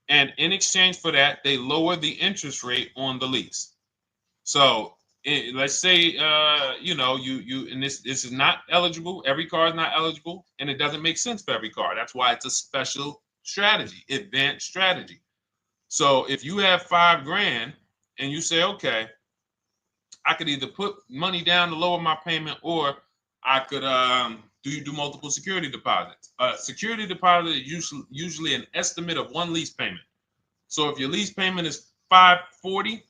And in exchange for that, they lower the interest rate on the lease. So let's say, and this is not eligible. Every car is not eligible, and it doesn't make sense for every car. That's why it's a special strategy, advanced strategy. So if you have $5,000 and you say, okay, I could either put money down to lower my payment, or I could do multiple security deposits. Security deposit is usually an estimate of one lease payment. So if your lease payment is $540,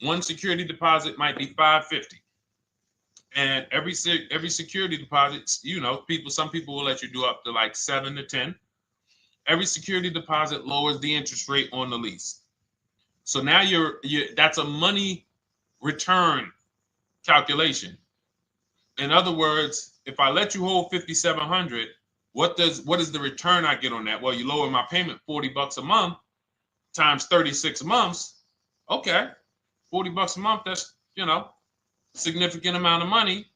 one security deposit might be $550. And every security deposit, some people will let you do up to like 7 to 10. Every security deposit lowers the interest rate on the lease. So now that's a money return calculation. In other words, if I let you hold $5,700, what is the return I get on that? Well, you lower my payment $40 a month times 36 months. Okay, $40 a month. That's significant amount of money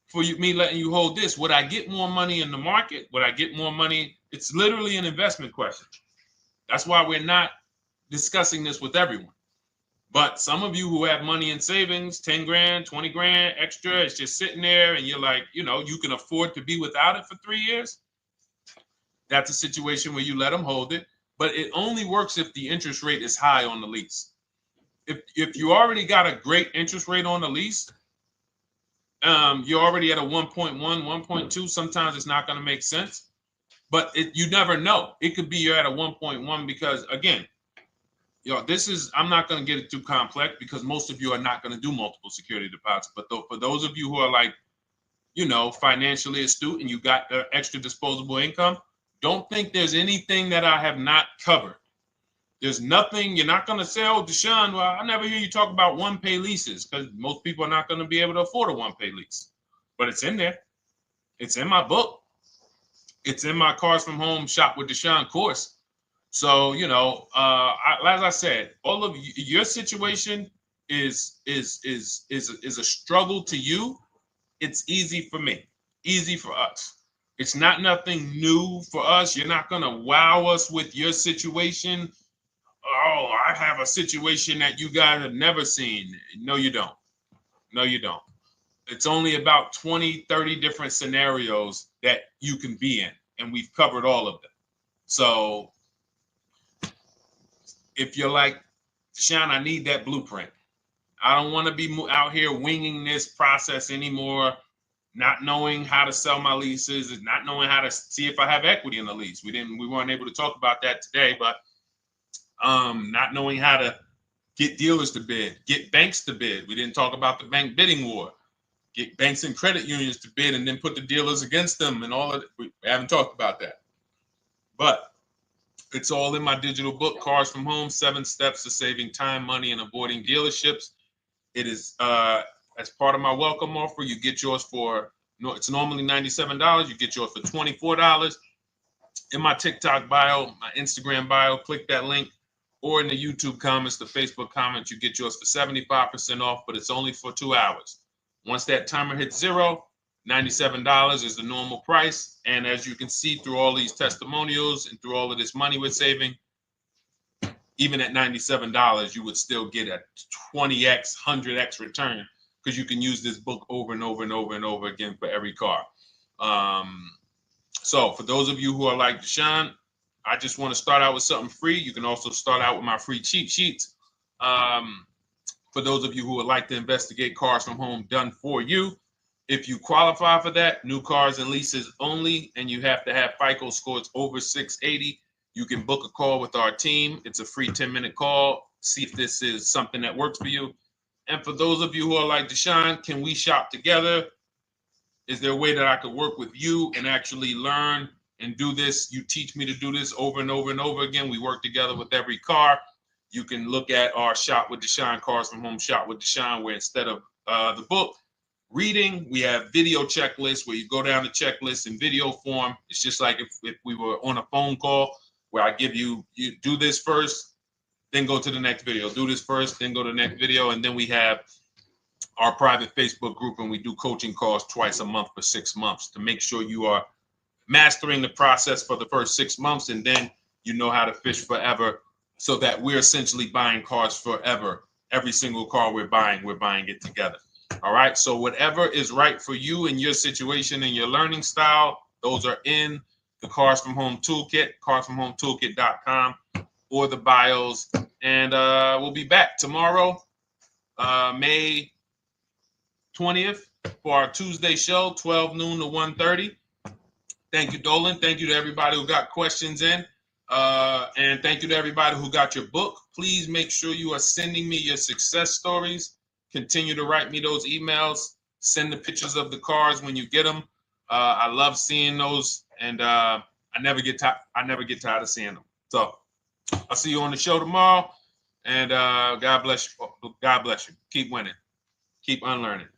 for me letting you hold this. Would I get more money in the market? Would I get more money? It's literally an investment question. That's why we're not discussing this with everyone. But some of you who have money in savings, 10 grand, 20 grand extra, it's just sitting there, and you're like, you can afford to be without it for 3 years. That's a situation where you let them hold it, but it only works if the interest rate is high on the lease. If you already got a great interest rate on the lease, you're already at a 1.1, 1.2. Sometimes it's not going to make sense, but you never know. It could be you're at a 1.1 because, again, I'm not going to get it too complex because most of you are not going to do multiple security deposits. But for those of you who are like, financially astute and you got extra disposable income, don't think there's anything that I have not covered. There's nothing. You're not going to say, oh, Deshone, well, I never hear you talk about one-pay leases, because most people are not going to be able to afford a one-pay lease. But it's in there. It's in my book. It's in my Cars from Home Shop with Deshone course. So, as I said, all of your situation is a struggle to you. It's easy for me, easy for us. It's nothing new for us. You're not going to wow us with your situation. Oh, I have a situation that you guys have never seen. No, you don't. No, you don't. It's only about 20, 30 different scenarios that you can be in, and we've covered all of them. So if you're like, Deshone, I need that blueprint. I don't want to be out here winging this process anymore, not knowing how to sell my leases and not knowing how to see if I have equity in the lease. We weren't able to talk about that today, but not knowing how to get dealers to bid, get banks to bid. We didn't talk about the bank bidding war. Get banks and credit unions to bid and then put the dealers against them and all of it. We haven't talked about that. But it's all in my digital book, Cars from Home, 7 Steps to Saving Time, Money, and Avoiding Dealerships. It is as part of my welcome offer. You get yours it's normally $97. You get yours for $24. In my TikTok bio, my Instagram bio, click that link, or in the YouTube comments, the Facebook comments, you get yours for 75% off, but it's only for 2 hours. Once that timer hits 0, $97 is the normal price. And as you can see through all these testimonials and through all of this money we're saving, even at $97, you would still get a 20x, 100x return, because you can use this book over and over and over and over again for every car. So for those of you who are like, Deshone, I just want to start out with something free. You can also start out with my free cheat sheets. For those of you who would like to investigate Cars from Home done for you, if you qualify for that, new cars and leases only, and you have to have FICO scores over 680, you can book a call with our team. It's a free 10-minute call. See if this is something that works for you. And for those of you who are like, Deshone, can we shop together? Is there a way that I could work with you and actually learn and do this? You teach me to do this over and over and over again. We work together with every car. You can look at our Shop with Deshone, Cars from Home Shop with Deshone, where instead of the book reading, we have video checklists where you go down the checklist in video form. It's just like if we were on a phone call, where I give you do this first, then go to the next video. Do this first, then go to the next video. And then we have our private Facebook group, and we do coaching calls twice a month for 6 months to make sure you are mastering the process for the first 6 months, and then you know how to fish forever so that we're essentially buying cars forever. Every single car we're buying it together. All right. So whatever is right for you and your situation and your learning style, those are in the Cars from Home Toolkit, carsfromhometoolkit.com, or the bios. And we'll be back tomorrow, May 20th, for our Tuesday show, 12 noon to 1:30. Thank you, Dolan. Thank you to everybody who got questions in. And thank you to everybody who got your book. Please make sure you are sending me your success stories. Continue to write me those emails. Send the pictures of the cars when you get them. I love seeing those, and I never get tired of seeing them. So I'll see you on the show tomorrow. And God bless you. God bless you. Keep winning. Keep unlearning.